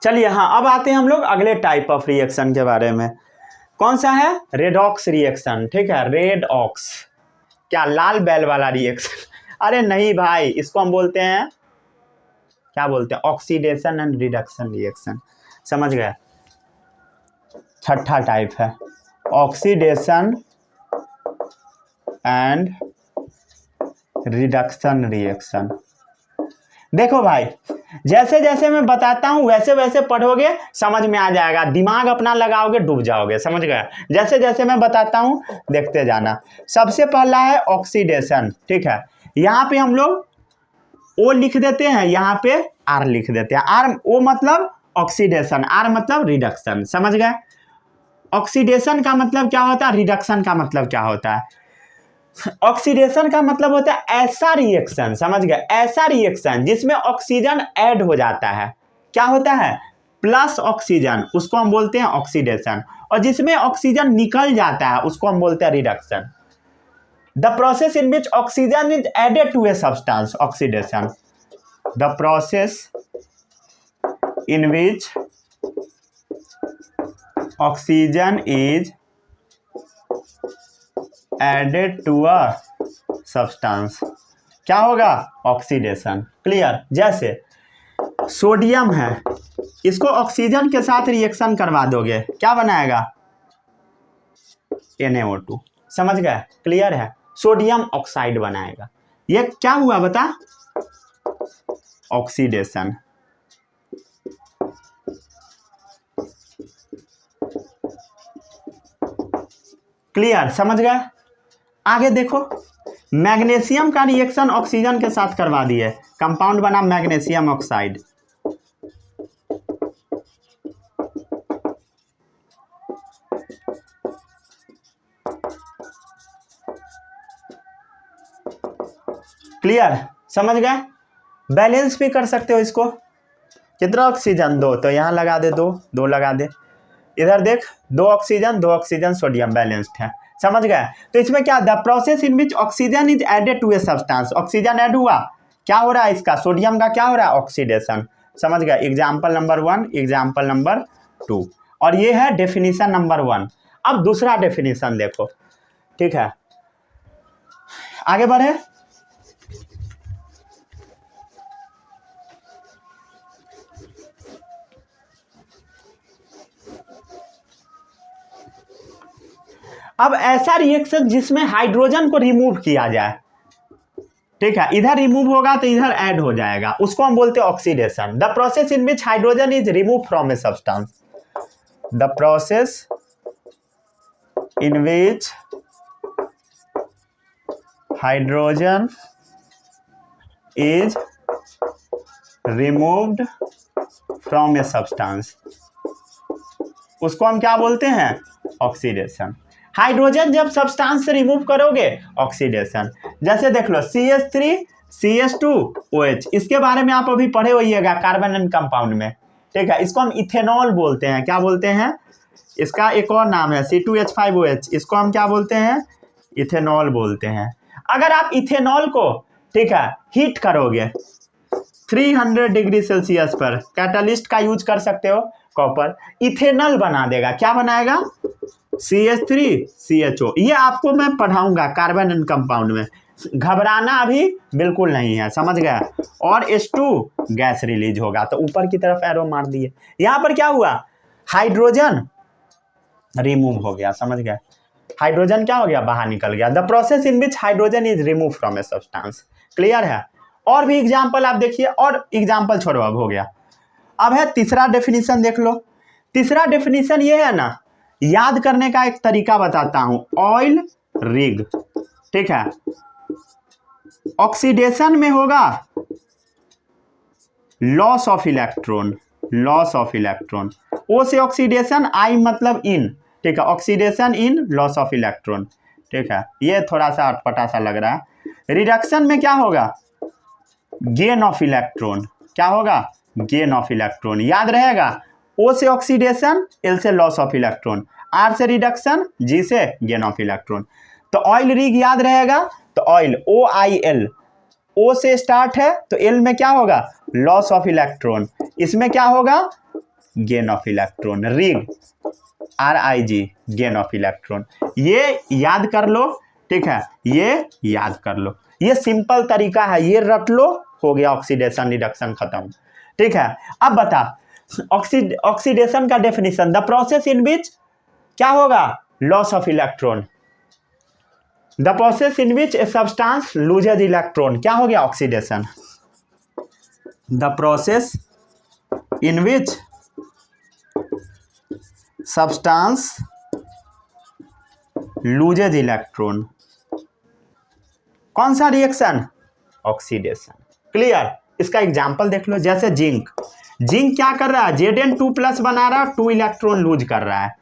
Speaker 1: चलिए हाँ, अब आते हैं हम लोग अगले टाइप ऑफ रिएक्शन के बारे में। कौन सा है, रेडॉक्स रिएक्शन, ठीक है, रेडॉक्स, क्या लाल बैल वाला रिएक्शन, अरे नहीं भाई, इसको हम बोलते हैं, क्या बोलते हैं, ऑक्सीडेशन एंड रिडक्शन रिएक्शन, समझ गए। छठा टाइप है ऑक्सीडेशन एंड रिडक्शन रिएक्शन। देखो भाई जैसे जैसे मैं बताता हूं वैसे वैसे पढ़ोगे, समझ में आ जाएगा, दिमाग अपना लगाओगे डूब जाओगे, समझ गए। जैसे जैसे मैं बताता हूं देखते जाना। सबसे पहला है ऑक्सीडेशन, ठीक है, यहाँ पे हम लोग O लिख देते हैं, यहाँ पे R लिख देते हैं। R O मतलब ऑक्सीडेशन, R मतलब रिडक्शन, समझ गए। ऑक्सीडेशन का मतलब क्या होता है, रिडक्शन का मतलब क्या होता है। ऑक्सीडेशन का मतलब होता है ऐसा रिएक्शन, समझ गए, ऐसा रिएक्शन जिसमें ऑक्सीजन ऐड हो जाता है, क्या होता है, प्लस ऑक्सीजन, उसको हम बोलते हैं ऑक्सीडेशन। और जिसमें ऑक्सीजन निकल जाता है उसको हम बोलते हैं reduction. The process in which oxygen is added to a substance, oxidation. The process in which oxygen is added to a substance, क्या होगा, ऑक्सीडेशन, क्लियर। जैसे सोडियम है, इसको ऑक्सीजन के साथ रिएक्शन करवा दोगे, क्या बनाएगा, NaO2, समझ गए, क्लियर है, सोडियम ऑक्साइड बनाएगा। ये क्या हुआ बता, ऑक्सीडेशन। क्लियर, समझ गए। आगे देखो, मैग्नीशियम का रिएक्शन ऑक्सीजन के साथ करवा दिए, कंपाउंड बना मैग्नीशियम ऑक्साइड। क्लियर, समझ गए। बैलेंस भी कर सकते हो इसको, कितना ऑक्सीजन 2, तो यहाँ लगा दे 2, 2 लगा दे, इधर देख 2 ऑक्सीजन सोडियम बैलेंस्ड है, समझ गए। तो इसमें क्या, the process in which oxygen is added to a substance, oxygen add हुआ, क्या हो रहा है इसका, सोडियम का क्या हो रहा है, ऑक्सीडेशन, समझ गए। एग्जाम्पल नंबर 1, एग्जाम्पल नंबर 2, और ये है डेफिनेशन नंबर 1। अब दूसरा डेफिनेशन देखो, ठीक है, आगे बढ़े। अब ऐसा रिएक्शन जिसमें हाइड्रोजन को रिमूव किया जाए, ठीक है, इधर रिमूव होगा तो इधर ऐड हो जाएगा, उसको हम बोलते हैं oxidation. The process in which hydrogen is remove from A substance, the process in which hydrogen is removed from a substance, उसको हम क्या बोलते हैं, ऑक्सीडेशन। हाइड्रोजन जब सब्सटेंस से रिमूव करोगे, ऑक्सीडेशन। जैसे देख लो CH3 CH2 OH, इसके बारे में आप अभी पढ़े होइएगा कार्बन एंड कंपाउंड में, ठीक है, इसको हम इथेनॉल बोलते हैं, क्या बोलते हैं, इसका एक और नाम है C2H5OH, इसको हम क्या बोलते हैं, इथेनॉल बोलते हैं। अगर आप इथेनॉल को, ठीक है, हीट करोगे 300 डिग्री सेल्सियस पर, कैटालिस्ट का यूज कर सकते हो, कॉपर, इथेनॉल बना देगा, क्या बनाएगा, CH3 CHO। ये आपको मैं पढ़ाऊंगा कार्बन एंड कंपाउंड में, घबराना अभी बिल्कुल नहीं है, समझ गया। और H2 गैस रिलीज होगा, तो ऊपर की तरफ एरो मार दिए, यहां पर क्या हुआ, हाइड्रोजन रिमूव हो गया, समझ गया, हाइड्रोजन क्या हो गया, बाहर निकल गया। The process in which hydrogen is remove from a substance, clear है। और भी एग्जाम्पल आप देखिए, और एग्जाम्पल छोड़ो, अब हो गया। अब है तीसरा डेफिनेशन, देख लो। तीसरा डेफिनेशन ये है ना, याद करने का एक तरीका बताता हूं, ऑयल रिग, ठीक है, ऑक्सीडेशन में होगा loss of electron, loss of electron, O से ऑक्सीडेशन, आई मतलब इन, ठीक है, oxidation in loss of electron, ठीक है, ये थोड़ा सा अटपटा सा लग रहा है। रिडक्शन में क्या होगा, गेन ऑफ इलेक्ट्रॉन, क्या होगा, गेन ऑफ इलेक्ट्रॉन, याद रहेगा, O से ऑक्सीडेशन, L से लॉस ऑफ इलेक्ट्रॉन, R से रिडक्शन, G से गेन ऑफ इलेक्ट्रॉन। तो ऑयल रिग याद रहेगा, तो ऑयल OIL, O से स्टार्ट है तो L में क्या होगा, लॉस ऑफ इलेक्ट्रॉन, इसमें क्या होगा, gain of electron, rig RIG, gain of electron. ये याद कर लो, ठीक है, ये याद कर लो, ये सिंपल तरीका है, ये रट लो, हो गया ऑक्सीडेशन रिडक्शन खत्म, ठीक है। अब बता ऑक्सीडेशन का डेफिनेशन, द प्रोसेस इन विच क्या होगा, loss of electron, the process in which a substance loses electron, क्या हो गया, oxidation. The process in which substance loses electron, कौन सा रिएक्शन, ऑक्सीडेशन, क्लियर। इसका एग्जांपल देख लो, जैसे जिंक, जिंक क्या कर रहा है, Zn2+ बना रहा है, 2 इलेक्ट्रॉन लूज कर रहा है,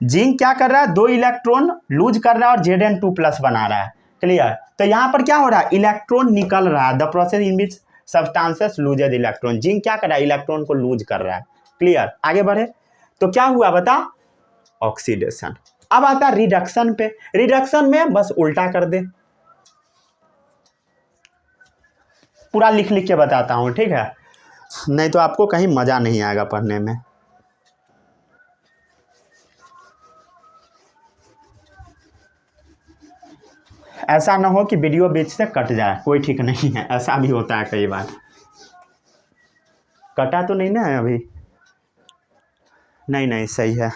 Speaker 1: जिंक क्या कर रहा है, 2 इलेक्ट्रॉन लूज कर रहा है और Zn2+ बना रहा है, क्लियर। तो यहाँ पर क्या हो रहा है, इलेक्ट्रॉन निकल रहा है, the process in which substances loses electron, zinc क्या कर रहा है, इलेक्ट्रॉन को लूज कर रहा है, क्लियर। आगे बढ़े तो क्या हुआ बता, ऑक्सीडेशन। अब आता है रिडक्शन पे, रिडक्शन में बस उल्टा कर दे, पूरा लिख लिख के बताता हूं, ठीक है, नहीं तो आपको कहीं मजा नहीं आएगा पढ़ने में। ऐसा ना हो कि वीडियो बीच से कट जाए, कोई ठीक नहीं है, ऐसा भी होता है कई बार। कटा तो नहीं ना है अभी, नहीं नहीं सही है।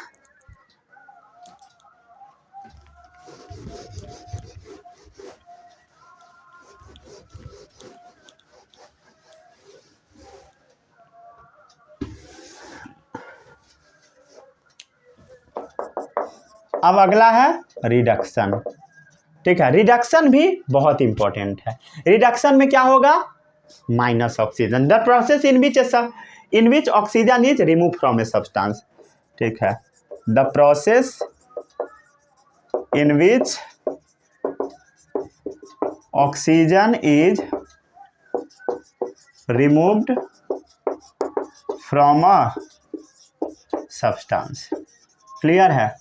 Speaker 1: अब अगला है रिडक्शन, ठीक है। रिडक्शन भी बहुत इंपॉर्टेंट है। रिडक्शन में क्या होगा, minus oxygen. The process in which oxygen is remove from a substance, ठीक है। The process in which oxygen is removed from a substance, clear है।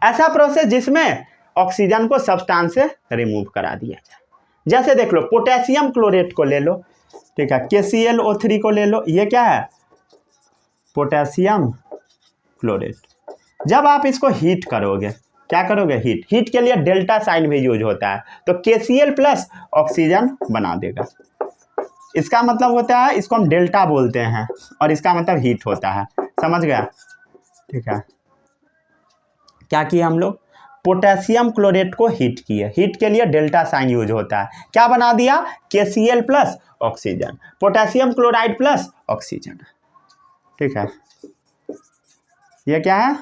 Speaker 1: ऐसा प्रोसेस जिसमें ऑक्सीजन को सब्सटेंस से रिमूव करा दिया जाए। जैसे देख लो, पोटेशियम क्लोरेट को ले लो, ठीक है, KClO3 को ले लो, ये क्या है, पोटेशियम क्लोरेट। जब आप इसको हीट करोगे, क्या करोगे, हीट के लिए डेल्टा साइन भी यूज होता है, तो KCl प्लस ऑक्सीजन बना देगा। इसका मतलब होता है, इसको हम डेल्टा बोलते हैं, और इसका मतलब हीट होता है, समझ गया, ठीक है। क्या किया हम लोग, पोटेशियम क्लोरेट को हीट किए, हीट के लिए डेल्टा साइन यूज होता है, क्या बना दिया, KCl plus oxygen, potassium chloride plus oxygen, ठीक है। ये क्या है,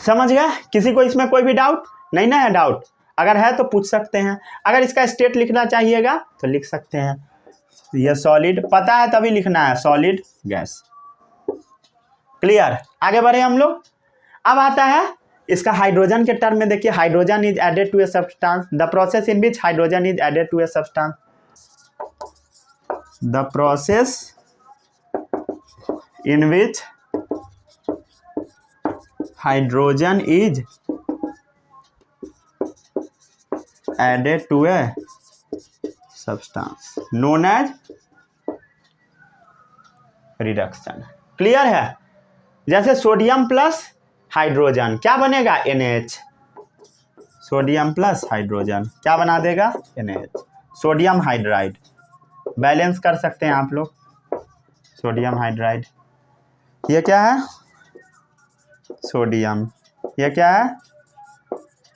Speaker 1: समझ गया। किसी को इसमें कोई भी डाउट नहीं ना है, डाउट अगर है तो पूछ सकते हैं। अगर इसका स्टेट लिखना चाहिएगा तो लिख सकते हैं। ये सॉलिड पता है तभी लिखना है, सॉलिड गैस, क्लियर। आगे बढ़े हम लोग। अब आता है इसका हाइड्रोजन के टर्म में, देखिए, hydrogen is added to a substance, the process in which hydrogen is added to a substance, the process in which hydrogen is added to a substance known as reduction, clear है। जैसे sodium plus hydrogen क्या बनेगा, NH, sodium plus hydrogen क्या बना देगा, NH, sodium hydride. Balance कर सकते हैं आप लोग, सोडियम हाइड्राइड। ये क्या है, सोडियम, ये क्या है,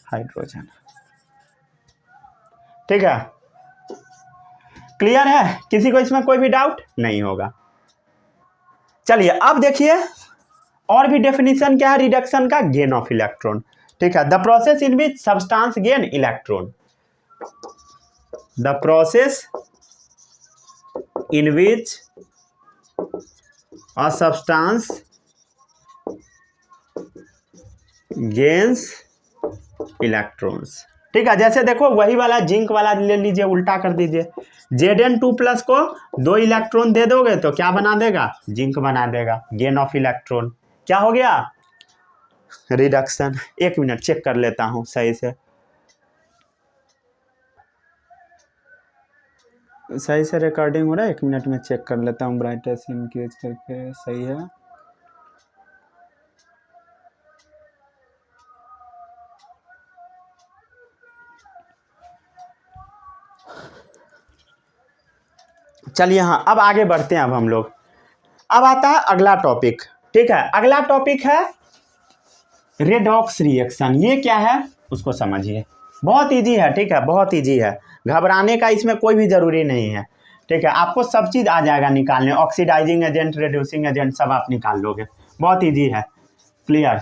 Speaker 1: हाइड्रोजन, ठीक है, क्लियर है। किसी को इसमें कोई भी डाउट नहीं होगा। चलिए अब देखिए और भी डेफिनेशन क्या है रिडक्शन का, गेन ऑफ इलेक्ट्रॉन, ठीक है। The process in which substance gain electron, the process in which a substance gains electrons, ठीक है। जैसे देखो वही वाला जिंक वाला ले लीजिए, उल्टा कर दीजिए, Zn2 प्लस को 2 इलेक्ट्रॉन दे दोगे तो क्या बना देगा, जिंक बना देगा, गेन ऑफ इलेक्ट्रॉन, क्या हो गया, रिडक्शन। एक मिनट चेक कर लेता हूं सही से रिकॉर्डिंग हो रहा है, 1 मिनट में चेक कर लेता हूं, ब्राइटनेस इंक्रीज करके सही है। चलिए हाँ, अब आगे बढ़ते हैं। अब हम लोग, अब आता है अगला टॉपिक, ठीक है। अगला टॉपिक है रेडॉक्स रिएक्शन। ये क्या है उसको समझिए, बहुत इजी है, ठीक है, बहुत इजी है, घबराने का इसमें कोई भी ज़रूरी नहीं है, ठीक है। आपको सब चीज़ आ जाएगा निकालने, ऑक्सीडाइजिंग एजेंट, रिड्यूसिंग एजेंट सब आप निकाल लोगे, बहुत इजी है, क्लियर।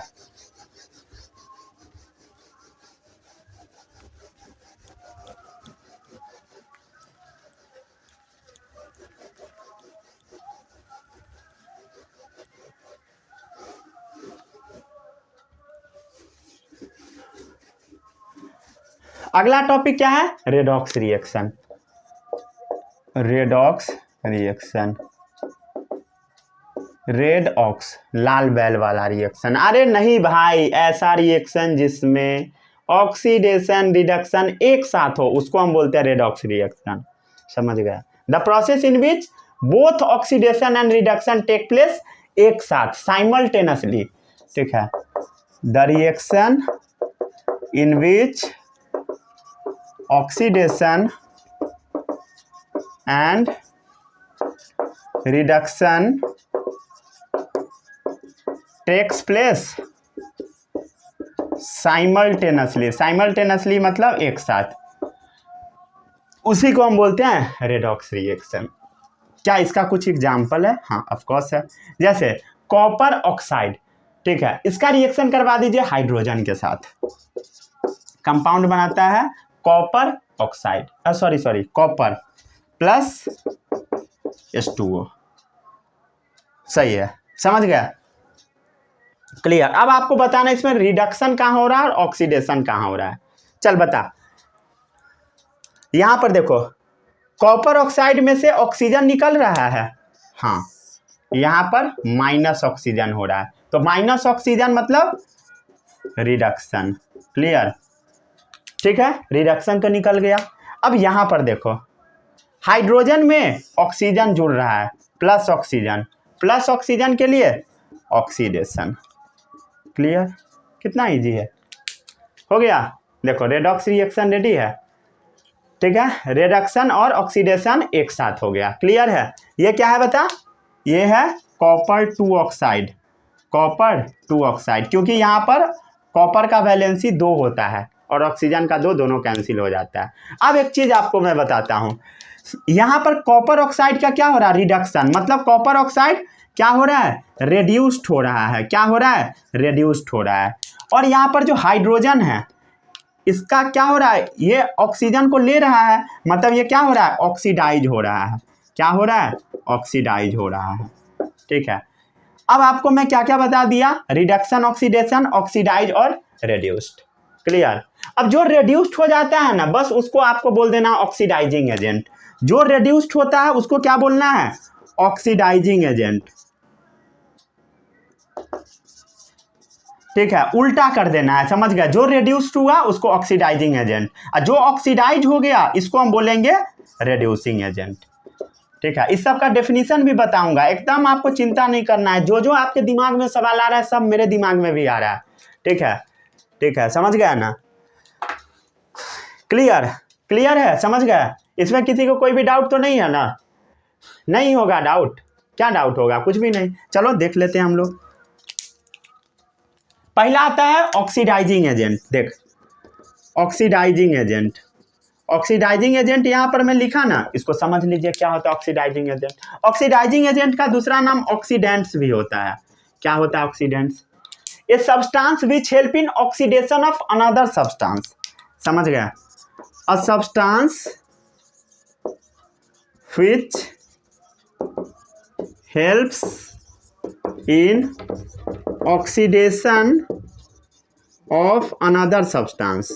Speaker 1: अगला टॉपिक क्या है, redox reaction, redox reaction, red ox, लाल बैल वाला रिएक्शन। अरे नहीं भाई, ऐसा रिएक्शन जिसमें ऑक्सीडेशन रिडक्शन एक साथ हो उसको हम बोलते हैं रेडॉक्स रिएक्शन, समझ गया। The process in which both oxidation and reduction take place एक साथ, साइमल्टेनियसली, ठीक है। The reaction in which oxidation and reduction takes place simultaneously, simultaneously मतलब एक साथ, उसी को हम बोलते हैं रेडॉक्स रिएक्शन, क्या इसका कुछ एग्जाम्पल है? हाँ ऑफ कोर्स है, जैसे कॉपर ऑक्साइड, ठीक है, इसका रिएक्शन करवा दीजिए हाइड्रोजन के साथ, कंपाउंड बनाता है copper oxide, sorry copper plus H2O, सही है, समझ गया, क्लियर। अब आपको बताना इसमें रिडक्शन कहाँ हो रहा है और ऑक्सीडेशन कहाँ हो रहा है। चल बता, यहां पर देखो कॉपर ऑक्साइड में से ऑक्सीजन निकल रहा है, हाँ यहां पर माइनस ऑक्सीजन हो रहा है, तो माइनस ऑक्सीजन मतलब रिडक्शन, क्लियर, ठीक है, रिडक्शन तो निकल गया। अब यहां पर देखो हाइड्रोजन में ऑक्सीजन जुड़ रहा है, प्लस ऑक्सीजन के लिए ऑक्सीडेशन, क्लियर, कितना इजी है, हो गया। देखो रेडॉक्स रिएक्शन रेडी है, ठीक है, रिडक्शन और ऑक्सीडेशन एक साथ हो गया, क्लियर है। ये क्या है बता, ये है कॉपर 2 ऑक्साइड, क्योंकि यहाँ पर कॉपर का वैलेंसी 2 होता है और ऑक्सीजन का 2, दोनों कैंसिल हो जाता है। अब एक चीज़ आपको मैं बताता हूँ, यहाँ पर कॉपर ऑक्साइड का क्या हो रहा है, रिडक्शन, मतलब कॉपर ऑक्साइड क्या हो रहा है, रेड्यूस्ड हो रहा है, क्या हो रहा है, रेड्यूस्ड हो रहा है। और यहाँ पर जो हाइड्रोजन है इसका क्या हो रहा है, ये ऑक्सीजन को ले रहा है, मतलब ये क्या हो रहा है, ऑक्सीडाइज हो रहा है, क्या हो रहा है, ऑक्सीडाइज हो रहा है, ठीक है। अब आपको मैं क्या क्या बता दिया, रिडक्शन, ऑक्सीडेशन, ऑक्सीडाइज और रेड्यूस्ड, क्लियर। अब जो रेड्यूस्ड हो जाता है ना, बस उसको आपको बोल देना ऑक्सीडाइजिंग एजेंट, जो रेड्यूस्ड होता है उसको क्या बोलना है, ऑक्सीडाइजिंग एजेंट, ठीक है, उल्टा कर देना है, समझ गया, जो रेड्यूस्ड हुआ उसको ऑक्सीडाइजिंग एजेंट, और जो ऑक्सीडाइज हो गया इसको हम बोलेंगे रेड्यूसिंग एजेंट, ठीक है। इस सब का डेफिनेशन भी बताऊंगा, एकदम आपको चिंता नहीं करना है, जो जो आपके दिमाग में सवाल आ रहा है सब मेरे दिमाग में भी आ रहा है, ठीक है, ठीक है, समझ गया ना, क्लियर है, समझ गया। इसमें किसी को कोई भी डाउट तो नहीं है ना, नहीं होगा डाउट, क्या डाउट होगा, कुछ भी नहीं। चलो देख लेते हैं हम लोग। पहला आता है ऑक्सीडाइजिंग एजेंट, देख ऑक्सीडाइजिंग एजेंट यहाँ पर मैं लिखा ना, इसको समझ लीजिए क्या होता है ऑक्सीडाइजिंग एजेंट। ऑक्सीडाइजिंग एजेंट का दूसरा नाम ऑक्सीडेंट्स भी होता है, क्या होता है oxidants, A substance which help in oxidation of another substance, समझ गया, a substance which helps in oxidation of another substance,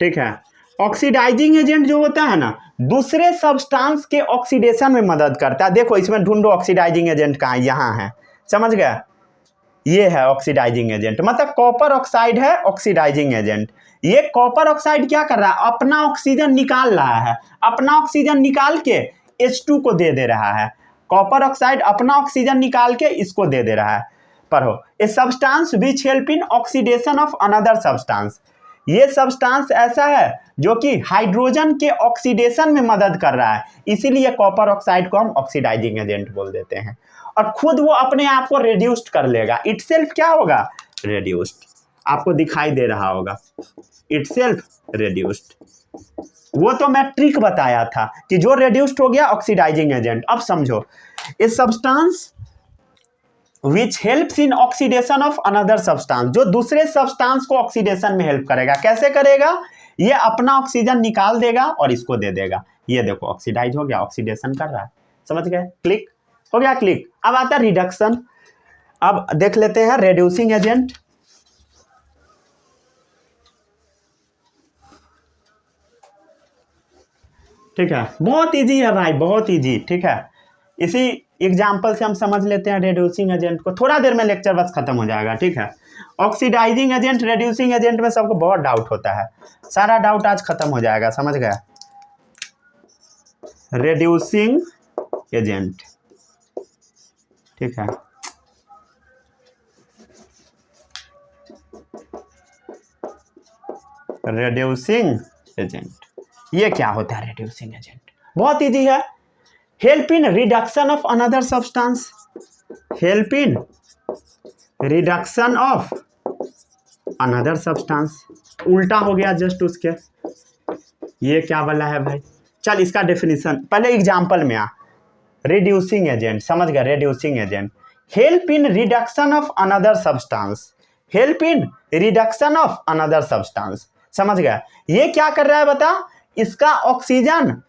Speaker 1: ठीक है। ऑक्सीडाइजिंग एजेंट जो होता है ना, दूसरे सब्सटेंस के ऑक्सीडेशन में मदद करता है। देखो इसमें ढूंढो ऑक्सीडाइजिंग एजेंट कहाँ, यहाँ है, समझ गया, ये है ऑक्सीडाइजिंग एजेंट, मतलब कॉपर ऑक्साइड है ऑक्सीडाइजिंग एजेंट। ये कॉपर ऑक्साइड क्या कर रहा है, अपना ऑक्सीजन निकाल रहा है, अपना ऑक्सीजन निकाल के H2 को दे रहा है, कॉपर ऑक्साइड अपना ऑक्सीजन निकाल के इसको दे रहा है। पढ़ो, ए substance which help in oxidation of another substance, ये सब्सटेंस ऐसा है जो कि हाइड्रोजन के ऑक्सीडेशन में मदद कर रहा है, इसीलिए कॉपर ऑक्साइड को हम ऑक्सीडाइजिंग एजेंट बोल देते हैं। और खुद वो अपने आप को रिड्यूस्ड कर लेगा, इटसेल्फ क्या होगा, रिड्यूस्ड, आपको दिखाई दे रहा होगा, इटसेल्फ रिड्यूस्ड। वो तो मैं ट्रिक बताया था कि जो रिड्यूस्ड हो गया ऑक्सीडाइजिंग एजेंट। अब समझो, a substance which helps in oxidation of another substance, जो दूसरे सब्सटेंस को ऑक्सीडेशन में हेल्प करेगा, कैसे करेगा, ये अपना ऑक्सीजन निकाल देगा और इसको दे देगा, ये देखो ऑक्सीडाइज हो गया, ऑक्सीडेशन कर रहा है, समझ गए, क्लिक हो गया, क्लिक। अब आता है रिडक्शन, अब देख लेते हैं रेड्यूसिंग एजेंट, ठीक है, बहुत इजी है भाई, बहुत इजी, ठीक है। इसी एग्जाम्पल से हम समझ लेते हैं रेड्यूसिंग एजेंट को, थोड़ा देर में लेक्चर बस खत्म हो जाएगा, ठीक है। ऑक्सीडाइजिंग एजेंट, रेड्यूसिंग एजेंट में सबको बहुत डाउट होता है, सारा डाउट आज खत्म हो जाएगा, समझ गया। रेड्यूसिंग एजेंट, ठीक है, रेड्यूसिंग एजेंट, ये क्या होता है रेड्यूसिंग एजेंट, बहुत इजी है, help in reduction of another substance, help in reduction of another substance, उल्टा हो गया जस्ट उसके, ये क्या वाला है भाई, चल इसका डेफिनेशन पहले एग्जाम्पल में आ। रिड्यूसिंग एजेंट, समझ गया, reducing agent help in reduction of another substance, help in reduction of another substance, समझ गया। ये क्या कर रहा है बता, इसका ऑक्सीजन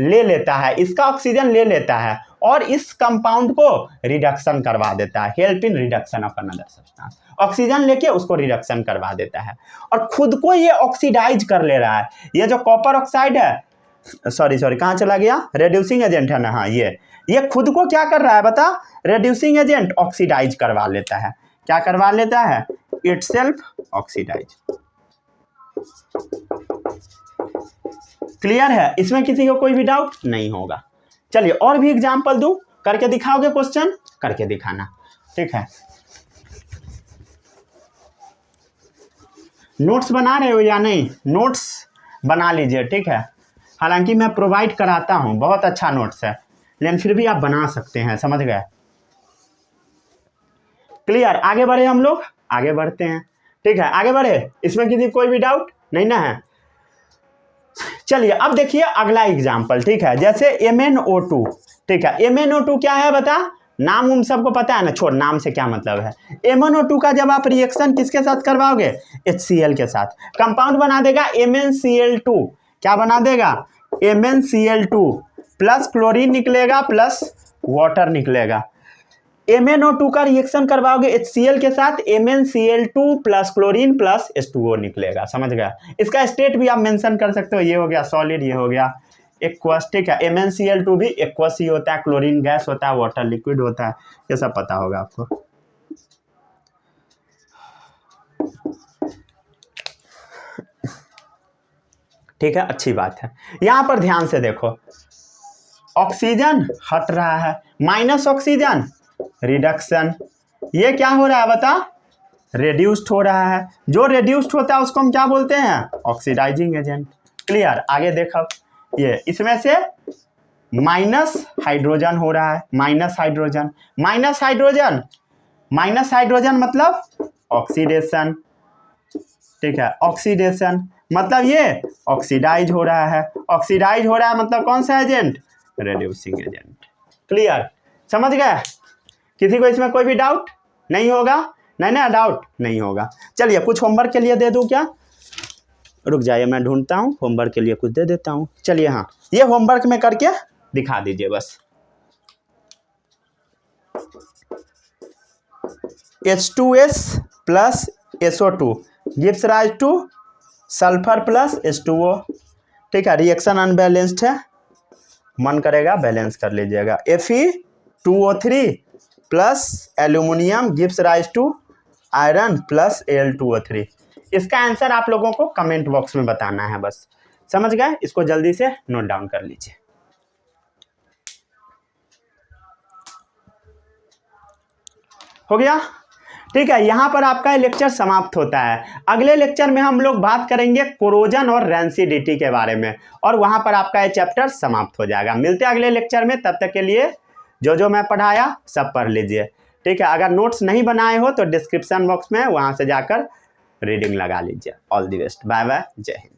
Speaker 1: ले लेता है, इसका ऑक्सीजन ले लेता है और इस कंपाउंड को रिडक्शन करवा देता है, help in reduction of another substance, oxygen लेके उसको रिडक्शन करवा देता है और खुद को ये ऑक्सीडाइज कर ले रहा है। ये जो कॉपर ऑक्साइड है, सॉरी कहाँ चला गया, रिड्यूसिंग एजेंट है ना, हाँ ये खुद को क्या कर रहा है बता, रिड्यूसिंग एजेंट ऑक्सीडाइज करवा लेता है, क्या करवा लेता है, इटसेल्फ ऑक्सीडाइज। क्लियर है, इसमें किसी को कोई भी डाउट नहीं होगा। चलिए और भी एग्जांपल दूं, करके दिखाओगे, क्वेश्चन करके दिखाना, ठीक है। नोट्स बना रहे हो या नहीं, नोट्स बना लीजिए, ठीक है। हालांकि मैं प्रोवाइड कराता हूं, बहुत अच्छा नोट्स है, लेकिन फिर भी आप बना सकते हैं, समझ गए। क्लियर, आगे बढ़े, हम लोग आगे बढ़ते हैं, ठीक है, आगे बढ़े। इसमें किसी कोई भी डाउट नहीं ना है। चलिए अब देखिए अगला एग्जाम्पल, ठीक है। जैसे MnO2, ठीक है, MnO2 क्या है बता, नाम उम सबको पता है ना, छोड़ नाम से क्या मतलब है। MnO2 का जब आप रिएक्शन किसके साथ करवाओगे, HCl के साथ, कंपाउंड बना देगा MnCl2, क्या बना देगा, MnCl2 प्लस क्लोरीन निकलेगा प्लस वाटर निकलेगा। MnO2 का रिएक्शन करवाओगे HCl के साथ, MnCl2 plus chlorine plus H2O निकलेगा, समझ गया। इसका स्टेट भी आप मेंशन कर सकते हो, ये हो गया सॉलिड, ये हो गया एक्वस, ठीक है। MnCl2 भी एक्वस ही होता है, क्लोरीन गैस होता है, वाटर लिक्विड होता है, ये सब पता होगा आपको। ठीक है, अच्छी बात है। यहां पर ध्यान से देखो, ऑक्सीजन हट रहा है, माइनस ऑक्सीजन रिडक्शन, ये क्या हो रहा है बता, रेड्यूस्ड हो रहा है। जो रेड्यूस्ड होता है उसको हम क्या बोलते हैं, ऑक्सीडाइजिंग एजेंट। क्लियर, आगे देखो, ये इसमें से माइनस हाइड्रोजन हो रहा है, minus hydrogen, minus hydrogen, minus hydrogen मतलब ऑक्सीडेशन, ठीक है, ऑक्सीडेशन मतलब ये ऑक्सीडाइज हो रहा है, ऑक्सीडाइज हो रहा है मतलब कौन सा एजेंट, रेड्यूसिंग एजेंट। क्लियर, समझ गए। किसी को इसमें कोई भी डाउट नहीं होगा, नहीं ना, डाउट नहीं होगा। चलिए कुछ होमवर्क के लिए दे दूं क्या, रुक जाइए मैं ढूंढता हूं, होमवर्क के लिए कुछ दे देता हूं। चलिए हाँ, ये होमवर्क में करके दिखा दीजिए बस। H2S plus SO2 gives rise two sulphur plus H2O, ठीक है। रिएक्शन अनबैलेंस्ड है, मन करेगा बैलेंस कर लीजिएगा। Fe2O3 plus aluminium gives rise to iron plus Al2O3। इसका आंसर आप लोगों को कमेंट बॉक्स में बताना है, बस समझ गए। इसको जल्दी से नोट डाउन कर लीजिए। हो गया, ठीक है। यहाँ पर आपका लेक्चर समाप्त होता है। अगले लेक्चर में हम लोग बात करेंगे कोरोजन और रेंसिडिटी के बारे में, और वहाँ पर आपका ये चैप्टर समाप्त हो जाएगा। मिलते हैं अगले लेक्चर में, तब तक के लिए जो मैं पढ़ाया सब पढ़ लीजिए, ठीक है। अगर नोट्स नहीं बनाए हो तो डिस्क्रिप्शन बॉक्स में वहाँ से जाकर रीडिंग लगा लीजिए। All the best, bye bye, जय हिंद।